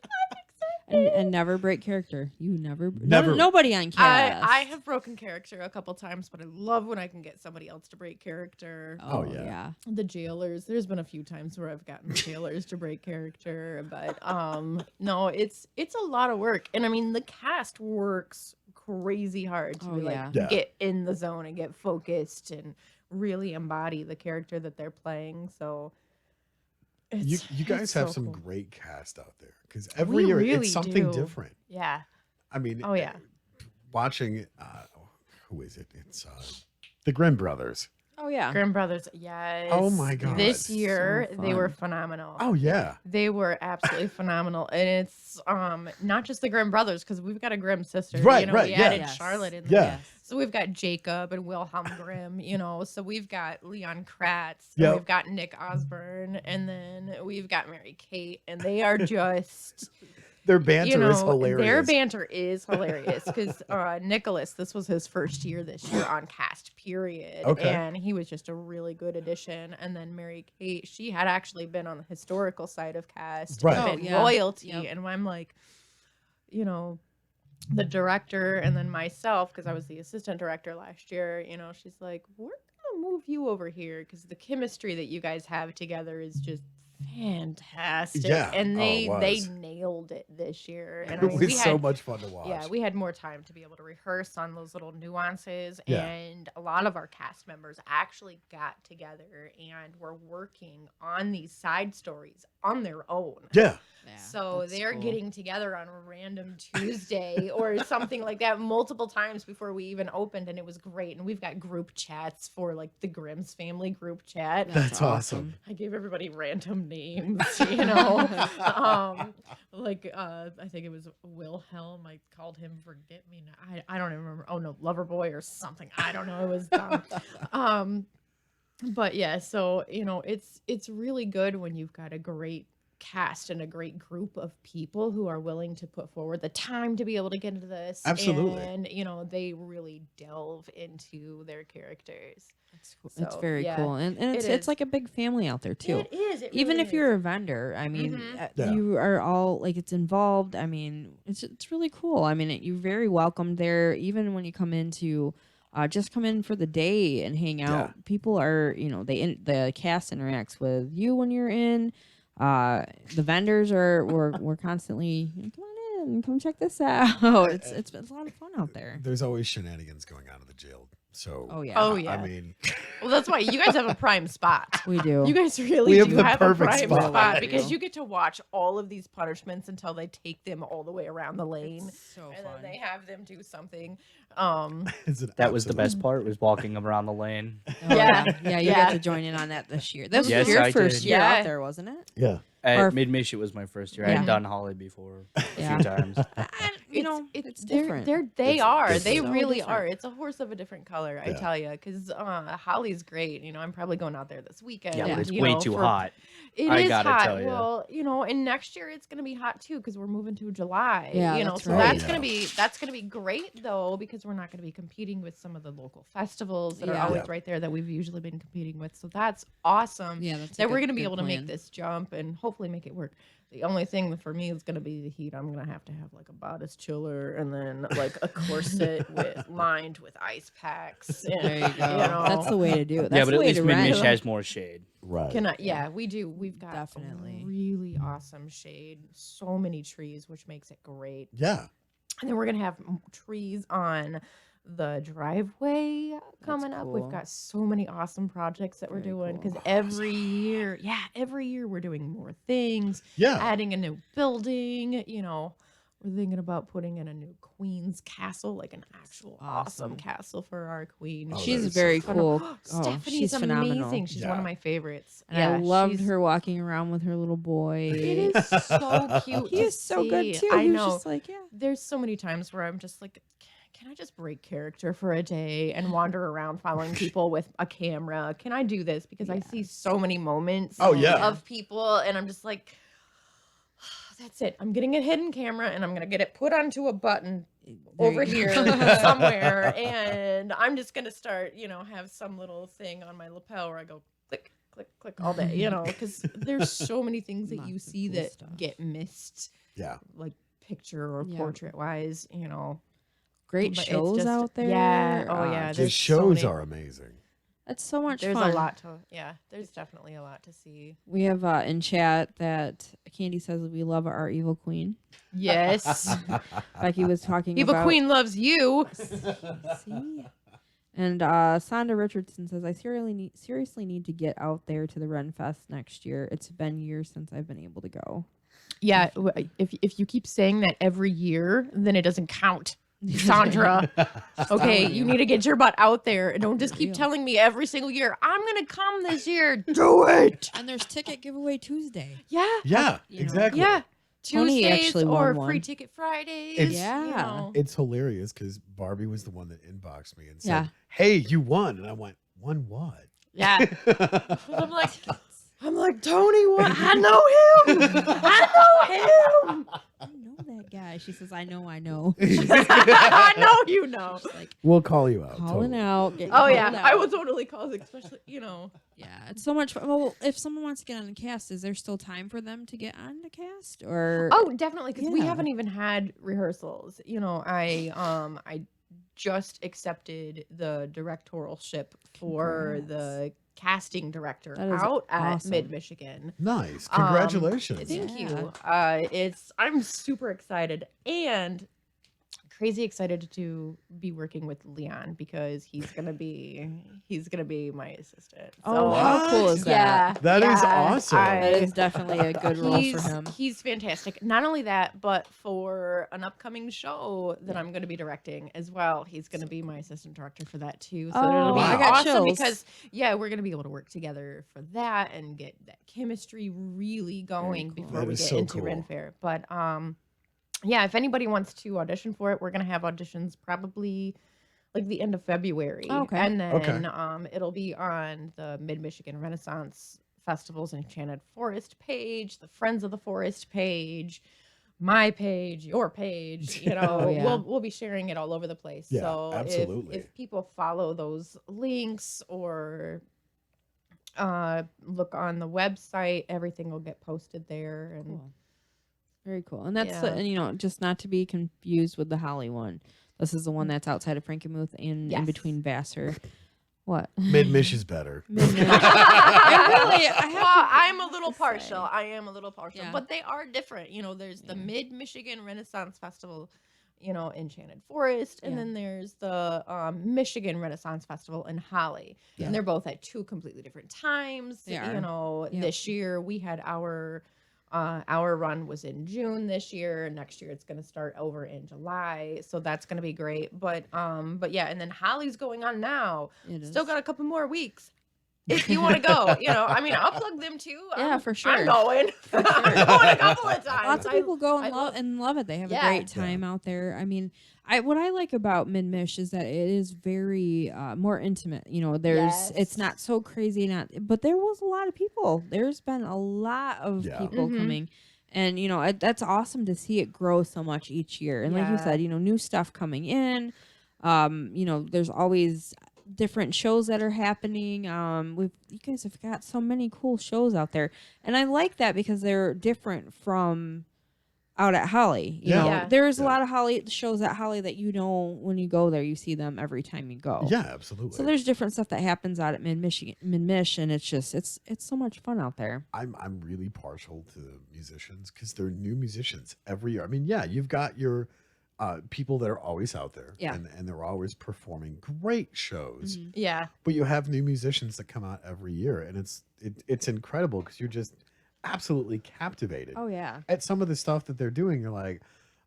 And never break character. You never. Never. Nobody on cast. I have broken character a couple times, but I love when I can get somebody else to break character. Oh, yeah. The jailers. There's been a few times where I've gotten the jailers to break character, but no, it's a lot of work. And I mean, the cast works crazy hard to Oh, yeah. Yeah. get in the zone and get focused and really embody the character that they're playing. So You guys it's have so some cool. great cast out there because every We year really it's something do. different. Yeah. I mean, Oh, yeah. watching, who is it? It's the Grimm brothers. Oh yeah. Grimm Brothers, yes. Oh my God. This year So they were fun. phenomenal. Oh, yeah. They were absolutely phenomenal. And it's not just the Grimm brothers, because we've got a Grimm sister. Right, we right, yeah. added Yes. Charlotte in there. Yeah. So we've got Jacob and Wilhelm Grimm, so we've got Leon Kratz, Yep. and we've got Nick Osborne, and then we've got Mary Kate, and they are just Their banter is hilarious. Their banter is hilarious because Nicholas, this was his first year this year on cast, period. Okay. And he was just a really good addition. And then Mary Kate, she had actually been on the historical side of cast, Right. and Oh, yeah. royalty. Yep. And I'm like, the director and then myself, because I was the assistant director last year, she's like, we're going to move you over here because the chemistry that you guys have together is just fantastic. Yeah. And Oh, they it they was. nailed it this year. And It I mean, was we so had, much fun to watch. yeah, we had more time to be able to rehearse on those little nuances. Yeah. And a lot of our cast members actually got together and were working on these side stories on their own. Yeah. Yeah, So that's they're cool. getting together on a random Tuesday or something like that multiple times before we even opened, and it was great. And we've got group chats for like the Grimm's family group chat. That's awesome. I gave everybody random names, I think it was Wilhelm. I called him Forget Me Not. I don't even remember. Oh no, Loverboy or something. I don't know. It was dumb. But yeah, so it's really good when you've got a great cast and a great group of people who are willing to put forward the time to be able to get into this. Absolutely. And they really delve into their characters. It's cool. It's So, very yeah, cool, and it it's is. like a big family out there too. It is. It Even really if you're is. a vendor, I mean, Mhm. Yeah. you are all like it's involved. I mean, it's really cool. I mean, you're very welcome there. Even when you come into, just come in for the day and hang out. Yeah. People are, the cast interacts with you when you're in. The vendors we're constantly come on in, come check this out. It's a lot of fun out there. There's always shenanigans going on in the jail. So, Oh yeah, Oh, I yeah. mean, Well, that's why you guys have a prime spot. we do. You guys really We have do the have perfect a prime spot. spot, We because do. you get to watch all of these punishments until they take them all the way around the lane, It's so and fun. then they have them do something. it's an That was the absolute- best part, was walking around the lane. Oh, Yeah. yeah, you Yeah. got to join in on that this year. That was Yes, your I first did. year Yeah. out there, wasn't it? Yeah. At Or- Mid-Mish, it was my first year. I Yeah. had done Holly before a Yeah. few times. It's different. They It's are. different. They So really different. are. It's a horse of a different color, I Yeah. tell you. Because Holly's great. I'm probably going out there this weekend. Yeah, Yeah. but it's you way know, too for- hot. It I is gotta hot. tell ya. Well, and next year it's gonna be hot too because we're moving to July. Yeah, that's so right. that's Oh, gonna yeah. be great though, because we're not gonna be competing with some of the local festivals that are Yeah. always Yeah. right there that we've usually been competing with. So that's awesome. Yeah, that's a that we're good- gonna be good able to make plan. this jump and hopefully make it work. The only thing for me is gonna be the heat. I'm gonna have to have like a bodice chiller and then like a corset lined with ice packs. And, There you go. That's the way to do it. That's Yeah, but the at way least to Mid-Mish rent. has more shade. Right. Yeah, we do. We've got Definitely. really awesome shade. So many trees, which makes it great. Yeah. And then we're going to have trees on the driveway coming up. cool. We've got so many awesome projects that we're Very doing cool. because every year we're doing more things, Yeah. adding a new building, we're thinking about putting in a new queen's castle, like an actual awesome Awesome. castle for our queen. Oh, that She's is so very fun. cool. Stephanie's she's phenomenal. amazing. She's one Yeah. of my favorites. And I loved she's- her walking around with her little boy. It is so cute. He to is so good see. too. I He was know. just like, yeah. There's so many times where I'm just like, can I just break character for a day and wander around following people with a camera? Can I do this? Because I see so many moments Oh, yeah. of people and I'm just like, that's it. I'm getting a hidden camera and I'm going to get it put onto a button There over you go. here somewhere. And I'm just going to start, have some little thing on my lapel where I go click, click, click all day, because there's so many things that you Lots of see cool that stuff. get missed, Yeah. like picture or Yeah. portrait wise, Great but it's shows just- out there. yeah. Oh, yeah. The There's so shows many- are amazing. That's so much There's fun. a lot to, there's definitely a lot to see. We have in chat that Candy says we love our evil queen. Yes. Becky was talking Evil about Queen loves you. See? And Sonda Richardson says, I seriously need to get out there to the Ren Fest next year. It's been years since I've been able to go. Yeah. If you keep saying that every year, then it doesn't count. Sandra. Okay, you need to get your butt out there and don't just keep Real. telling me every single year, I'm gonna come this year. Do it. And there's ticket giveaway Tuesday. Yeah. Yeah, You know. exactly. Yeah. Tony Tuesdays actually or won free one. ticket Fridays. It's- Yeah. It's hilarious because Barbie was the one that inboxed me and said, Yeah. "Hey, you won," and I went, "Won what?" Yeah. I'm like, Tony, what? I know him. I know him. I know that guy. She says, I know. I know you know. She's like We'll call you out. calling totally. out. getting Oh called yeah, I out. will totally call, especially Yeah, it's so much fun. Well, if someone wants to get on the cast, is there still time for them to get on the cast? Or Oh, definitely, because we Yeah. haven't even had rehearsals. I just accepted the directorship for Congrats. the casting director That is out at awesome. Mid Michigan. Nice. Congratulations. Thank Yeah. you. I'm super excited and crazy excited to be working with Leon because he's gonna be my assistant. Oh, What? how cool is that? Yeah, That is yeah, awesome. That is definitely a good role for him. He's fantastic. Not only that, but for an upcoming show that I'm going to be directing as well, he's going to be my assistant director for that too. So it'll be Oh, I got awesome chills. because we're going to be able to work together for that and get that chemistry really going cool. before That we is get so into cool. Ren Fair. But if anybody wants to audition for it, we're going to have auditions probably like the end of February. Oh, okay. And then Okay. it'll be on the Mid-Michigan Renaissance Festival's Enchanted Forest page, the Friends of the Forest page, my page, your page, Oh, yeah. we'll be sharing it all over the place. Yeah, So absolutely. if people follow those links or look on the website, everything will get posted there. And Cool. Very cool. And that's Yeah. and just not to be confused with the Holly one. This is the one that's outside of Frankenmuth and in Yes. between Vassar. What? Mid Mish is better. I'm a little to partial. say. I am a little partial, Yeah. but they are different. There's the Yeah. Mid Michigan Renaissance Festival, Enchanted Forest, and Yeah. then there's the Michigan Renaissance Festival in Holly, Yeah. and they're both at two completely different times. They are. Yep. This year we had our run was in June this year. Next year it's going to start over in July, so that's going to be great. But yeah, and then Holly's going on now. It Still is. got a couple more weeks. If you want to go, I'll plug them too. Yeah, for sure. I'm going. I'm going a couple of times. Lots of people go I and love it. They have a Yeah. great time out there. I mean, what I like about Mid-Mish is that it is very more intimate. It's not so crazy, but there was a lot of people. There's been a lot of Yeah. people Mhm. coming. And, that's awesome to see it grow so much each year. And like you Yeah. said, new stuff coming in. There's always different shows that are happening. You guys have got so many cool shows out there. And I like that because they're different from out at Holly. You Yeah. know, Yeah. there's a Yeah. lot of Holly shows at Holly that when you go there, you see them every time you go. Yeah, absolutely. So there's different stuff that happens out at Mid-Mich, and it's just it's so much fun out there. I'm really partial to musicians because they're new musicians every year. I mean, yeah, you've got your people that are always out there, Yeah. and they're always performing great shows. Mhm. Yeah. But you have new musicians that come out every year, and it's incredible because you're just absolutely captivated Oh yeah. at some of the stuff that they're doing. You're like,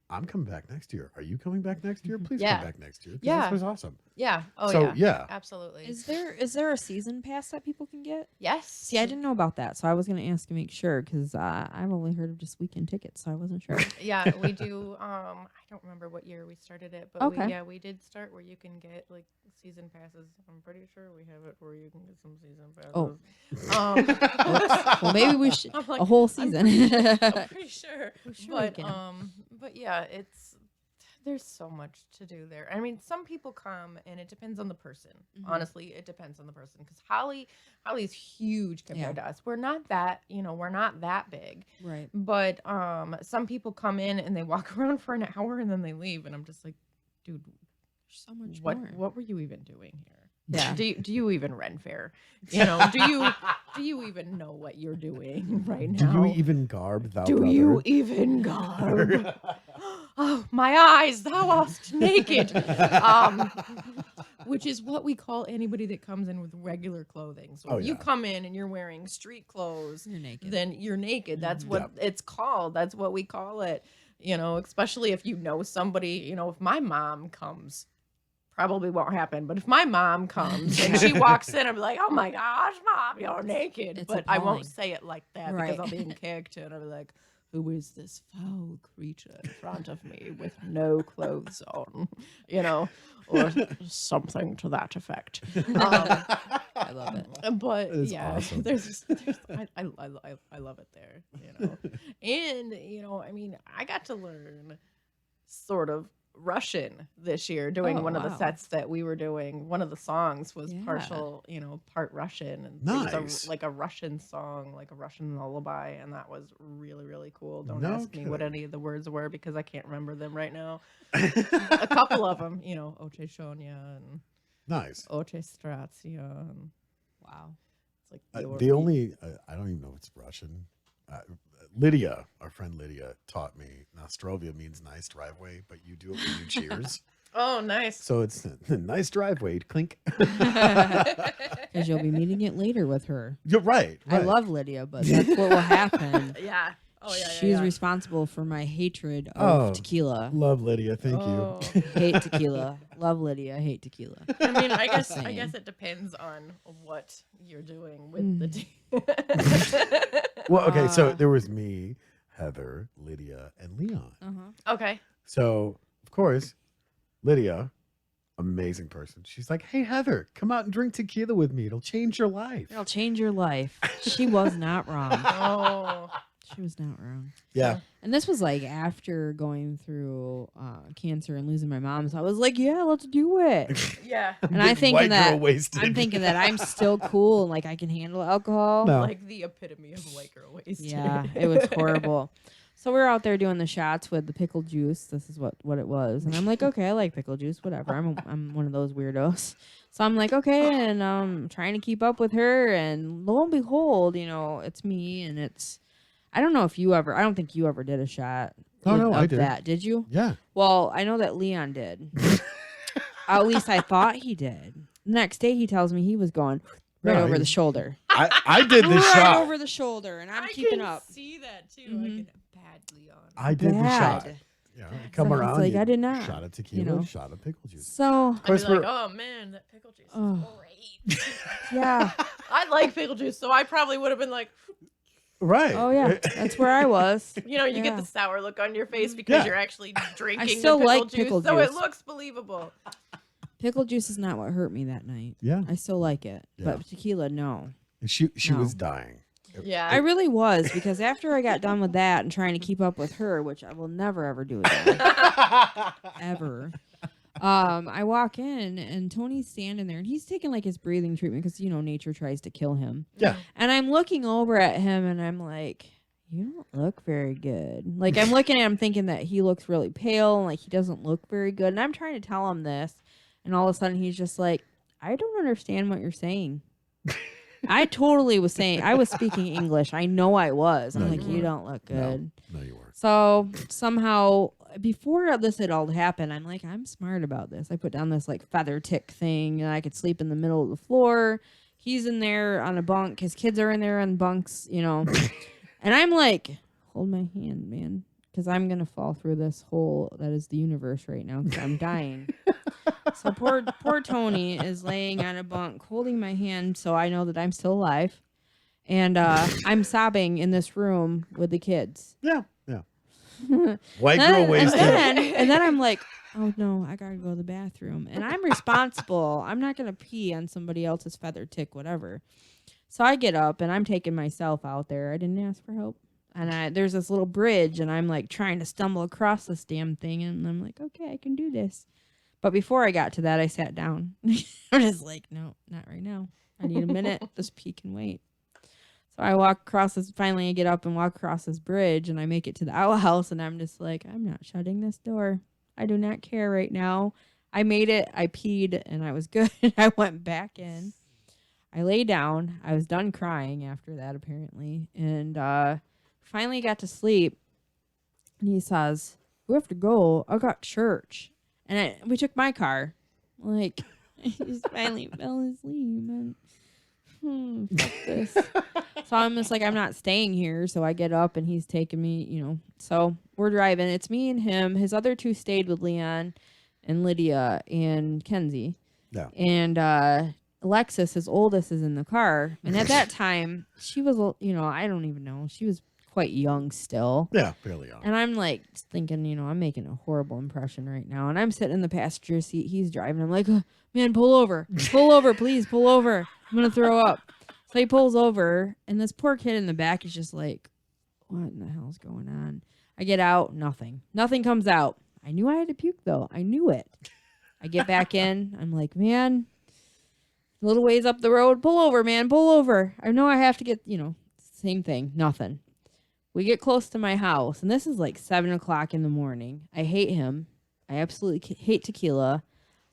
I'm coming back next year. Are you coming back next year? Please Yeah. come back next year. 'Cause Yeah. This was awesome. Yeah. Oh So, yeah. yeah. Absolutely. Is there a season pass that people can get? Yes. See, I didn't know about that, so I was going to ask to make sure because I've only heard of just weekend tickets, so I wasn't sure. Yeah, we do. I don't remember what year we started it, but Okay. we did start where you can get like season passes. I'm pretty sure we have it where you can get some season passes. Oh. Um, Well, maybe we should I'm like, a whole I'm season. I'm pretty sure. Sure we But can. but yeah, there's so much to do there. I mean, some people come and it depends on the person. Mhm. Honestly, it depends on the person because Holly's huge compared to us. We're not that, we're not that big. Right. But some people come in and they walk around for an hour and then they leave and I'm just like, dude, There's so much what more. what were you even doing here? Yeah. Do you even rent fare? Do you even know what you're doing right Do now? you even garb thou Do brother? you even garb? Oh, my eyes, thou wast naked. Which is what we call anybody that comes in with regular clothing. So Oh, if you yeah. come in and you're wearing street clothes, You're naked. then you're naked. That's Mhm. what it's called. That's what we call it. Especially if you know somebody, if my mom comes, probably won't happen. But if my mom comes and she walks in, I'm like, oh my gosh, mom, you're naked. It's But I appalling. won't say it like that Right. because I'll be kicked and I'll be like, who is this foul creature in front of me with no clothes on, or something to that effect. I love it. But It's yeah, awesome. I love it there, and I mean, I got to learn sort of Russian this year doing Oh, one of the wow. sets that we were doing. One of the songs was Yeah. partial, part Russian, and it Nice. was like a Russian song, like a Russian lullaby, and that was really, really cool. Don't No ask me what kidding. any of the words were because I can't remember them right now. A couple of them, Oche Shonya and Nice. Oche Strazia, and Wow. it's like your The only I don't even know if it's Russian. Lydia, our friend Lydia, taught me Nostrovia means nice driveway, but you do it when you cheers. Oh, nice. So it's nice driveway, clink. Because you'll be meeting it later with her. You're right. I love Lydia, but that's what will happen. Yeah. Oh yeah. She's responsible for my hatred Oh. of tequila. Love Lydia. Thank Oh. you. Hate tequila. Love Lydia. Hate tequila. I mean, I guess saying. it depends on what you're doing with the tea. Well, okay, so Uh. there was me, Heather, Lydia, and Leon. Uh-huh. Okay. So, of course, Lydia, amazing person. She's like, hey, Heather, come out and drink tequila with me. It'll change your life. It'll change your life. She was not wrong. Oh. She was not wrong. Yeah. And this was like after going through cancer and losing my mom. So I was like, yeah, let's do it. Yeah. And I Getting think white that girl wasted. I'm thinking that I'm still cool and like I can handle alcohol. No. Like the epitome of white girl wasted. Yeah, it was horrible. So we were out there doing the shots with the pickle juice. This is what it was, and I'm like, okay, I like pickle juice, whatever. I'm one of those weirdos. So I'm like, okay, and trying to keep up with her, and lo and behold, it's me, and it's. I don't know if you ever. I don't think you ever did a shot. No, I of did. that. Did you? Yeah. Well, I know that Leon did. At least I thought he did. The next day, he tells me he was going right No, over he- the shoulder. I did the Right shot. over the shoulder, and I'm I keeping can up. see that too. Mhm. I can badly on. I did the shot. Bad. Come So it's around. like, you I did not, Shot of tequila, know. shot of pickle juice. So I'd be course, like, we're- oh man, that pickle juice is Oh. great. yeah. I like pickle juice, so I probably would have been like, Right. Oh yeah, that's where I was. you Yeah. get the sour look on your face because Yeah. you're actually drinking still the pickle like juice, pickle so it juice. looks believable. Pickle juice is not what hurt me that night. Yeah. I still like it, Yeah. but tequila, no. And she No. was dying. Yeah. I really was because after I got done with that and trying to keep up with her, which I will never ever do again, ever. I walk in and Tony's standing there and he's taking like his breathing treatment because nature tries to kill him. Yeah. And I'm looking over at him and I'm like, you don't look very good. Like I'm looking at him thinking that he looks really pale and like he doesn't look very good. And I'm trying to tell him this, and all of a sudden he's just like, I don't understand what you're saying. I totally was saying, I was speaking English. I know I was. I'm No, like, you you weren't. don't look good. No, you weren't. So somehow before this had all happened, I'm like, I'm smart about this. I put down this like feather tick thing, and I could sleep in the middle of the floor. He's in there on a bunk. His kids are in there on bunks, you know. And I'm like, hold my hand, man, because I'm gonna fall through this hole that is the universe right now because I'm dying. So poor Tony is laying on a bunk, holding my hand, so I know that I'm still alive, and I'm sobbing in this room with the kids. Yeah. White girl ways to. And then I'm like, oh no, I gotta go to the bathroom, and I'm responsible. I'm not gonna pee on somebody else's feather tick, whatever. So I get up and I'm taking myself out there. I didn't ask for help. And there's this little bridge, and I'm like trying to stumble across this damn thing, and I'm like, okay, I can do this. But before I got to that, I sat down. I'm just like, no, not right now. I need a minute. This pee can wait. So I walk across this. Finally, I get up and walk across this bridge, and I make it to the outhouse, and I'm just like, I'm not shutting this door. I do not care right now. I made it. I peed, and I was good. I went back in. I lay down. I was done crying after that, apparently, and finally got to sleep. And he says, "We have to go. I got church." And we took my car. Like, I just finally fell asleep. And, fuck this. So I'm just like, I'm not staying here. So I get up and he's taking me, you know. So we're driving. It's me and him. His other two stayed with Leon and Lydia and Kenzie. Yeah. And Alexis, his oldest, is in the car. And at that time, she was, you know, I don't even know. She was quite young still. Yeah, fairly young. And I'm like thinking, you know, I'm making a horrible impression right now. And I'm sitting in the passenger seat. He's driving. I'm like, oh, man, pull over. Pull over, please. Pull over. I'm going to throw up. So he pulls over. And this poor kid in the back is just like, what in the hell's going on? I get out. Nothing. Nothing comes out. I knew I had to puke, though. I knew it. I get back in. I'm like, man, a little ways up the road. Pull over, man. Pull over. I know I have to get, you know, same thing. Nothing. We get close to my house, and this is like 7 o'clock in the morning. I hate him. I absolutely hate tequila.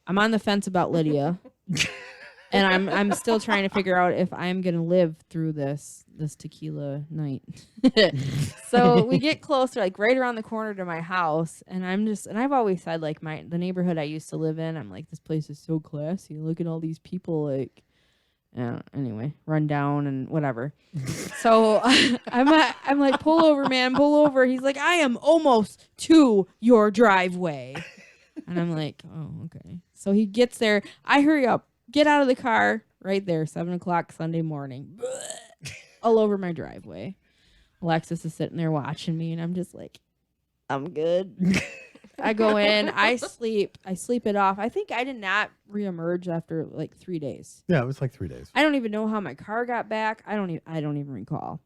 I'm on the fence about Lydia, and I'm still trying to figure out if I'm gonna live through this tequila night. So we get closer, like right around the corner to my house, and I've always said like the neighborhood I used to live in, I'm like, this place is so classy. Look at all these people, like. Anyway, run down and whatever. So I'm like, pull over, man, pull over. He's like, I am almost to your driveway. And I'm like, oh, okay. So he gets there. I hurry up, get out of the car right there, 7 o'clock Sunday morning, all over my driveway. Alexis is sitting there watching me, and I'm just like, I'm good. I go in, I sleep it off. I think I did not reemerge after like 3 days. Yeah, it was like 3 days. I don't even know how my car got back. I don't even recall.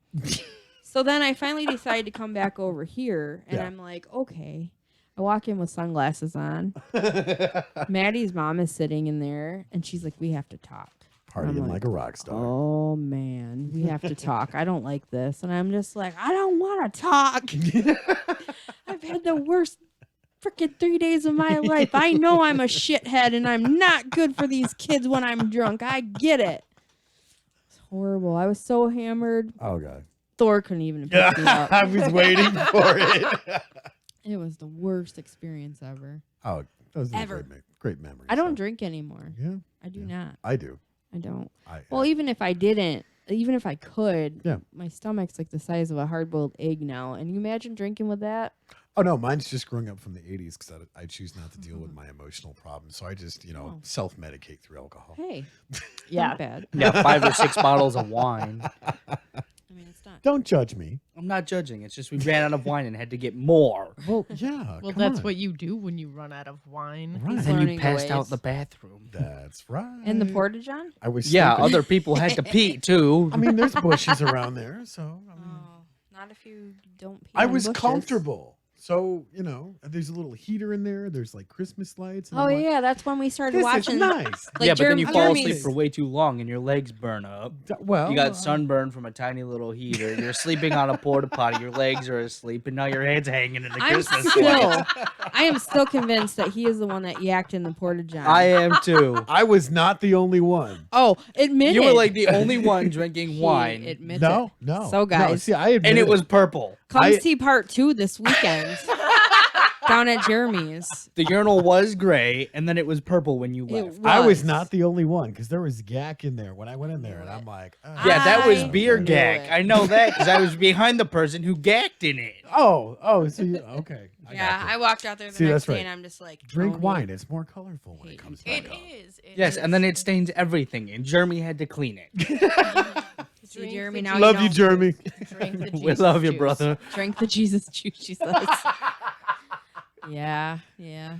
So then I finally decided to come back over here, and I'm like, okay. I walk in with sunglasses on. Maddie's mom is sitting in there, and she's like, we have to talk. Partying like a rock star. Oh, man, we have to talk. I don't like this. And I'm just like, I don't want to talk. I've had the worst freaking 3 days of my life. I know I'm a shithead, and I'm not good for these kids when I'm drunk. I get it. It's horrible. I was so hammered. Oh, God. Thor couldn't even pick me up. I was waiting for it. It was the worst experience ever. Oh, those are Ever. great memories. I don't so. drink anymore. Yeah. I do not. I do. I don't. I Well, even if I didn't, even if I could, Yeah. my stomach's like the size of a hard-boiled egg now. And you imagine drinking with that? Oh, no, mine's just growing up from the 80s because I choose not to deal with my emotional problems. So I just, Oh. self-medicate through alcohol. Hey, Yeah. not bad. Yeah, 5 or 6 bottles of wine. I mean, it's not. Don't judge me. I'm not judging. It's just we ran out of wine and had to get more. Well, yeah. Well, come that's on. what you do when you run out of wine. Right. He's Then learning you the passed out ways. the bathroom. That's right. And the porta-john? I was Yeah, sleeping. other people had to pee too. I mean, there's bushes around there, so I mean, Oh, not if you don't pee I on was bushes. comfortable. So, there's a little heater in there. There's like Christmas lights. And Oh, I'm like, yeah, that's when we started this watching. is nice. Like yeah, but then you fall Jeremy's- asleep for way too long and your legs burn up. Well, You got sunburn from a tiny little heater. You're sleeping on a porta potty. Your legs are asleep, and now your head's hanging in the Christmas lights. I am still convinced that he is the one that yacked in the porta-john. I am too. I was not the only one. Oh, admit You it. were like the only one drinking He wine, admits No, it. no. So, No, guys, see, I admit and it was purple. come I- see part 2 this weekend. down at Jeremy's. The urinal was gray, and then it was purple when you left. I was not the only one because there was gack in there when I went in there, and I'm like, Yeah, that was I beer knew gack. it. I know that because I was behind the person who gacked in it. oh, so you okay? Yeah, I walked out there the See, next that's day right. and I'm just like, drink Tony, wine. It's more colorful when it Hate comes you. back It up. is. It Yes, is. and then it stains everything, and Jeremy had to clean it. See, Drink Jeremy, the now Love you you, know. Jeremy. Drink the We Jesus love you, juice. brother. Drink the Jesus juice, she says. Yeah.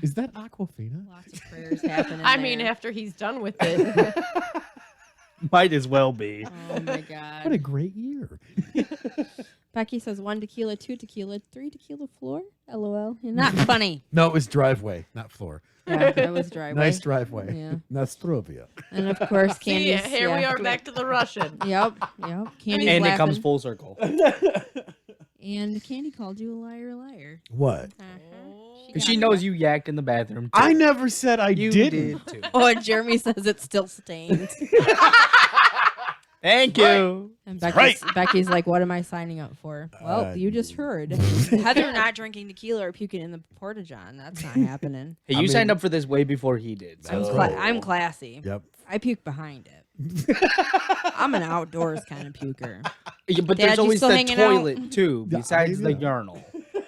Is that Aquafina? Lots of prayers happening. I mean, there. after he's done with it. Might as well be. Oh my God. What a great year. Becky says 1 tequila, 2 tequila, 3 tequila floor. LOL. You're not funny. No, it was driveway, not floor. Yeah, that was driveway. Nice driveway. Yeah. Nastrovia. And of course, See, Candy's. here we yeah. are back to the Russian. Yep. Candy's And laughing. it comes full circle. And Candy called you a liar. What? Because she knows you yacked in the bathroom. Too. I never said I You didn't. did too. Oh, and Jeremy says it's still stained. Thank you. And right. Becky's like, what am I signing up for? Well, you just heard. Heather not drinking tequila or puking in the porta-john. That's not happening. Hey, you I mean- signed up for this way before he did. I'm, So. I'm classy. Yep. I puke behind it. I'm an outdoors kind of puker. Yeah, but Dad, you there's always still the hanging out? toilet too, Yeah, besides the yeah. urinal.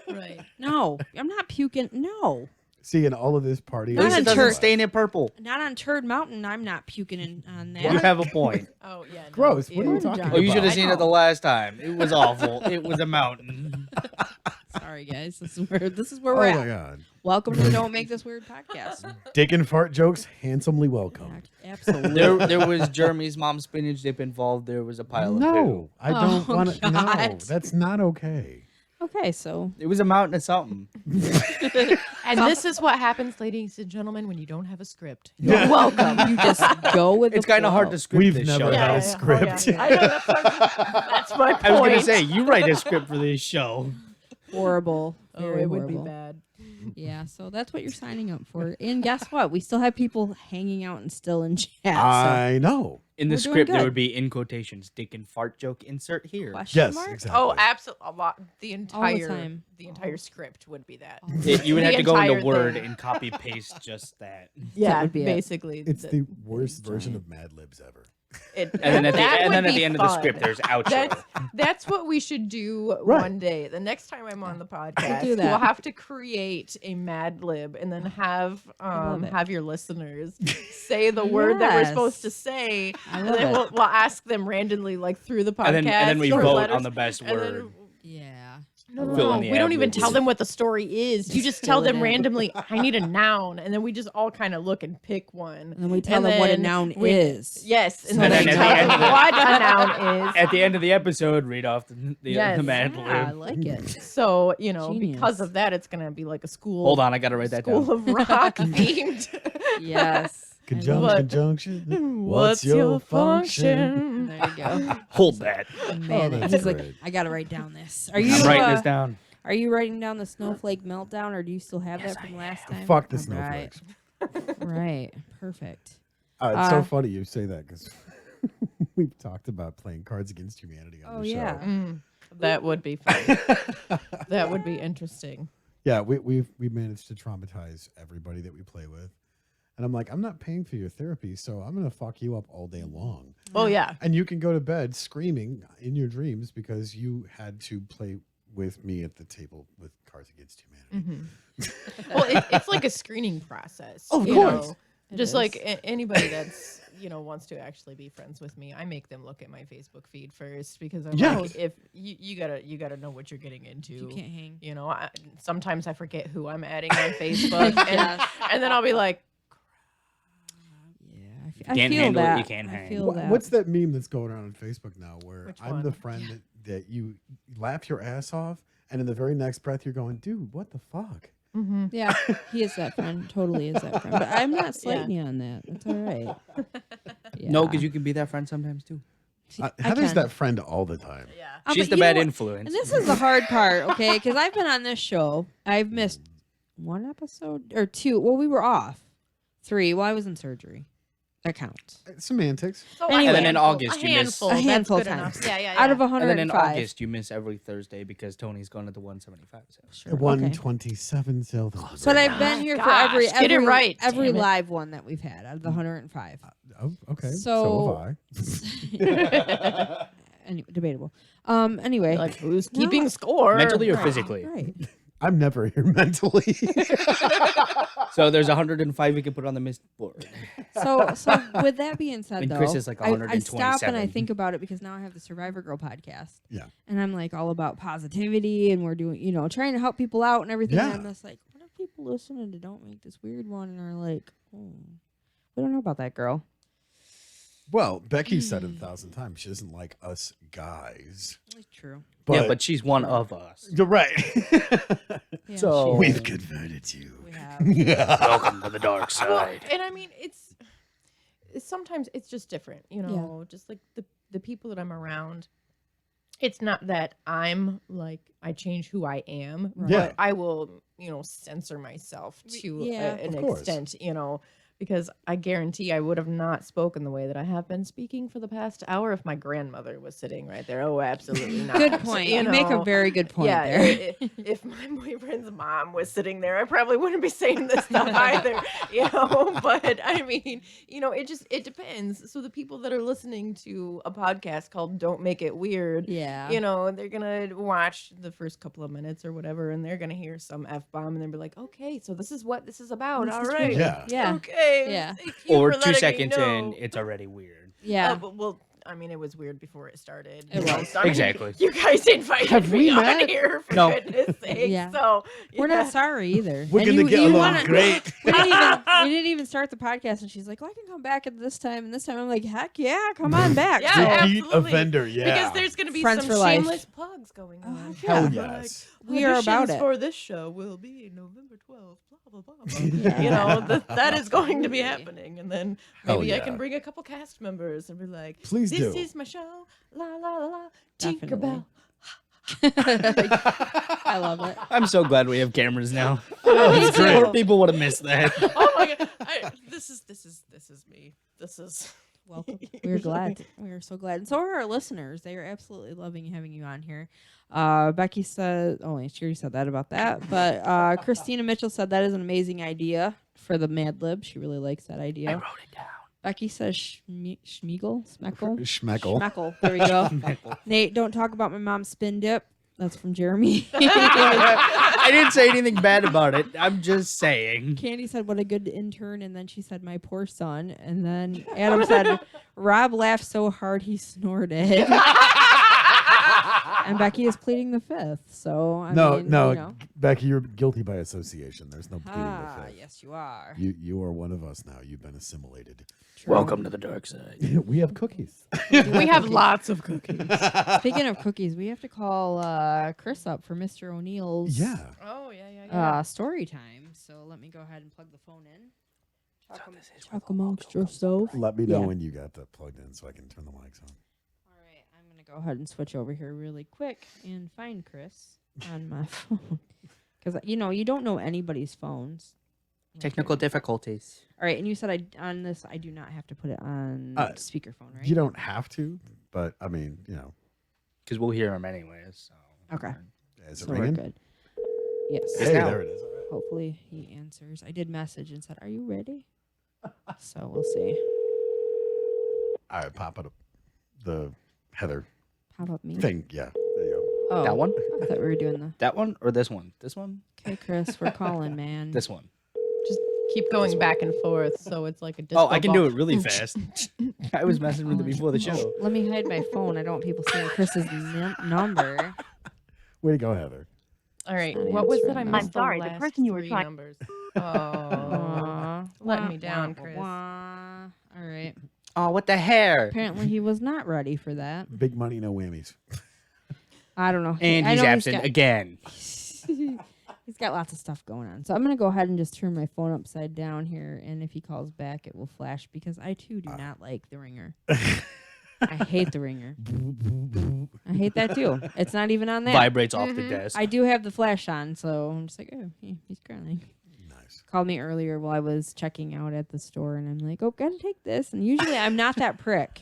Right. No, I'm not puking. No. See, in all of this party, Not At least on it doesn't church. stain it purple. Not on Turd Mountain. I'm not puking on that. You have a point. Oh, yeah. No, Gross. What are you ew. talking Oh, Oh, you about? should have I seen know. it the last time. It was awful. It was a mountain. Sorry, guys. This is where Oh we're my at. God. Welcome to Don't Make This Weird podcast. Dick and fart jokes, handsomely welcome. Absolutely. There was Jeremy's mom's spinach dip involved. There was a pile of poo. No, I don't Oh, want to. No, God. that's not okay. Okay, so It was a mountain of something. And this is what happens, ladies and gentlemen, when you don't have a script. Yeah. You're welcome. you just go with It's the kind of hard flow. to script We've this never show. had a Oh, yeah. script. I know, that's my point. I was gonna say you write a script for this show. Horrible. Oh, Very it would be horrible. bad. Yeah, so that's what you're signing up for. And guess what? We still have people hanging out and still in chat. So I know. In the We're doing script, there good. would be in quotations, dick and fart joke insert here. question Yes, mark? exactly. Oh, absolutely. A lot. The entire time. The entire script would be that. You would The have to go into entire Word thing. and copy paste just that. Yeah, would be it. basically. It's the worst version of Mad Libs ever. It, And then at the, that and then would at the be end of the fun. script, there's outro. That's what we should do Right. one day. The next time I'm on the podcast, do that. we'll have to create a Mad Lib and then have love it. have your listeners say the word that we're Yes. supposed to say, I and love then it. we'll ask them randomly, like through the podcast, And then we or vote letters, on the best and then- word. Yeah. No, Fill no, in the we don't even ad-libs. tell them what the story is. You just tell Fill it them in. randomly, I need a noun, and then we just all kind of look and pick one. And then we tell them what a then noun we- is. Yes, and So then then we at tell the them end of the- what a noun is. At the end of the episode, read off the Yes. Mad Yeah, I Lib. like it. So, because Genius. of that, it's going to be like a school. Hold on, I gotta write that School down. of Rock themed. Yes. I love What- Conjunction. What's your function? There you go. Hold that. Man, that's he's like, great. I gotta write down this. Are you I'm writing this down. Are you writing down the snowflake meltdown, or do you still have that from last time? Fuck the All right. snowflakes. Right. Perfect. It's so Uh, funny you say that because we've talked about playing Cards Against Humanity on Oh, the show. yeah. That would be fun. That would be interesting. Yeah, we've managed to traumatize everybody that we play with. And I'm like, I'm not paying for your therapy, so I'm gonna fuck you up all day long. Oh, yeah. And you can go to bed screaming in your dreams because you had to play with me at the table with Cards Against Humanity. Well, it's like a screening process. Oh, of you course. know. It Just is. like anybody that's wants to actually be friends with me, I make them look at my Facebook feed first because I'm Yeah. like, if you gotta know what you're getting into. You can't hang. Sometimes I forget who I'm adding on Facebook, Yes. and then I'll be like, Yeah. you can't feel handle it, that. you can't I hang. feel that. What's that meme that's going around on Facebook now where Which I'm the one? friend that you laugh your ass off and in the very next breath you're going, dude, what the fuck? Yeah, he is that friend. Totally is that friend. But I'm not slighting you on that. That's all right. No, Yeah. because you can be that friend sometimes too. Heather's can. that friend all the time. yeah. She's but the you bad know what? influence. And this is the hard part, okay? Because I've been on this show. I've missed one episode or two. Well, we were off. 3. Well, I was in surgery. That counts. Semantics. So Anyway. And then in handful- August, a you miss- handful. A handful That's good times. enough. Yeah. Out of And then 105. in August, you miss every Thursday because Tony's going to the 175 sale. Sure, okay. 127 sale. But I've been here for Gosh, every get it right, every damn it. live one that we've had out of the 105. Oh, okay. So- So have I. Anyway, debatable. Anyway, Like, who's No. keeping score? Mentally or Right, physically? Right. I'm never here mentally. So there's 105 we can put on the missed board. So with that being said, And though, Chris is like I stop and I 127. think about it because now I have the Survivor Girl podcast. Yeah. And I'm like all about positivity and we're doing, trying to help people out and everything. Yeah. And I'm just like, what if people listening to Don't Make This Weird One and are like, oh, we don't know about that girl. Well, Becky said it 1,000 times. She doesn't like us guys. It's true. Yeah, but she's one of us. You're right. Yeah, So- she- We've converted you. we have. Welcome to the dark Well, side. and I mean, it's sometimes it's just different, just like the people that I'm around. It's not that I'm like I change who I am, Right. Yeah. but I will, censor myself to Yeah, an of course. extent, because I guarantee I would have not spoken the way that I have been speaking for the past hour if my grandmother was sitting right there. Oh, absolutely not. Good point. You make a know. very good point Yeah, there. if my boyfriend's mom was sitting there, I probably wouldn't be saying this stuff either, But I mean, it depends. So the people that are listening to a podcast called "Don't Make It Weird," Yeah. they're gonna watch the first couple of minutes or whatever, and they're gonna hear some f-bomb, and they'll be like, "Okay, so this is what this is about. This All is right, what- Yeah. Yeah. okay, Yeah. thank you Or for 2 letting me seconds in, know." it's already weird. Yeah. But I mean, it was weird before it started. It was. So, I mean, Exactly. you guys invited Have me we on met? here for No. goodness sake. Yeah. So We're yeah. not sorry either. We're And going to you- get you along wanna- great. we didn't even start the podcast, and she's like, "Well, I can come back at this time and this time." I'm like, "Heck yeah, come on back." Yeah, So- Repeat absolutely. offender, yeah. Because there's going to be Friends some for life. shameless plugs going on. Hell yeah. yes. We are about Auditions it. for this show will be November 12th. Blah blah blah. Yeah. That is going to be Absolutely. happening, and then Hell maybe I yeah. can bring a couple cast members and be like, Please "This do. is my show, la la la la, Definitely. Tinkerbell." I love it. I'm so glad we have cameras now. Me too. More people would have missed that. Oh my god! This is me. This is. Welcome. We're glad. We're so glad. And so are our listeners. They are absolutely loving having you on here. Becky said, oh, she already said that about that. But Christina Mitchell said that is an amazing idea for the Mad Lib. She really likes that idea. I wrote it down. Becky says Schmeagol? Smeckle? Schmeckle. Schmeckle. There we go. Nate, don't talk about my mom's spin dip. That's from Jeremy. I didn't say anything bad about it. I'm just saying. Candy said, what a good intern. And then she said, my poor son. And then Adam said, Rob laughed so hard he snorted. And Becky is pleading the fifth. So, I No, mean, no, you know. Becky, you're guilty by association. There's no pleading Ah, with it. yes, you are. You are one of us now. You've been assimilated. True. Welcome to the dark side. We have cookies. We have lots of cookies. Speaking of cookies, we have to call Chris up for Mr. O'Neill's Oh yeah. story time. So let me go ahead and plug the phone in. Talk amongst yourself. Let me know Yeah. when you got that plugged in so I can turn the mics on. All right, I'm going to go ahead and switch over here really quick and find Chris on my phone. Because, you don't know anybody's phones. Technical difficulties. All right, and you said on this, I do not have to put it on speakerphone, right? You don't have to, but I mean, Because we'll hear them anyways. So. Okay. is it So we're ringing? good. Yes. Hey, now. there it is. All right. Hopefully he answers. I did message and said, "Are you ready?" So we'll see. All right, pop it up. The Heather Pop up me. thing. Yeah, there you Oh, That one? I thought we were doing the. That one? Or this one? This one? Okay, Chris, we're calling, man. This one. Just keep going back and forth, so it's like a disco Oh, I can do ball. it really fast. I was messing with it before the show. Let me hide my phone. I don't want people seeing Chris's number. go. Way to go, Heather. All right. Not What was that? I answering. missed I'm sorry, the last person you were three trying- numbers. Oh, Aw. let Wah, me down, wah, Chris. wah. All right. Oh, what the hair? Apparently he was not ready for that. Big money, no whammies. I don't know. And I he's know absent again. He's got lots of stuff going on. So I'm going to go ahead and just turn my phone upside down here. And if he calls back, it will flash because I, too, do not like the ringer. I hate the ringer. I hate that, too. It's not even on there. Vibrates off the desk. I do have the flash on, so I'm just like, oh, he's crying. Nice. called me earlier while I was checking out at the store, and I'm like, "Oh, gotta take this." And usually, I'm not that prick.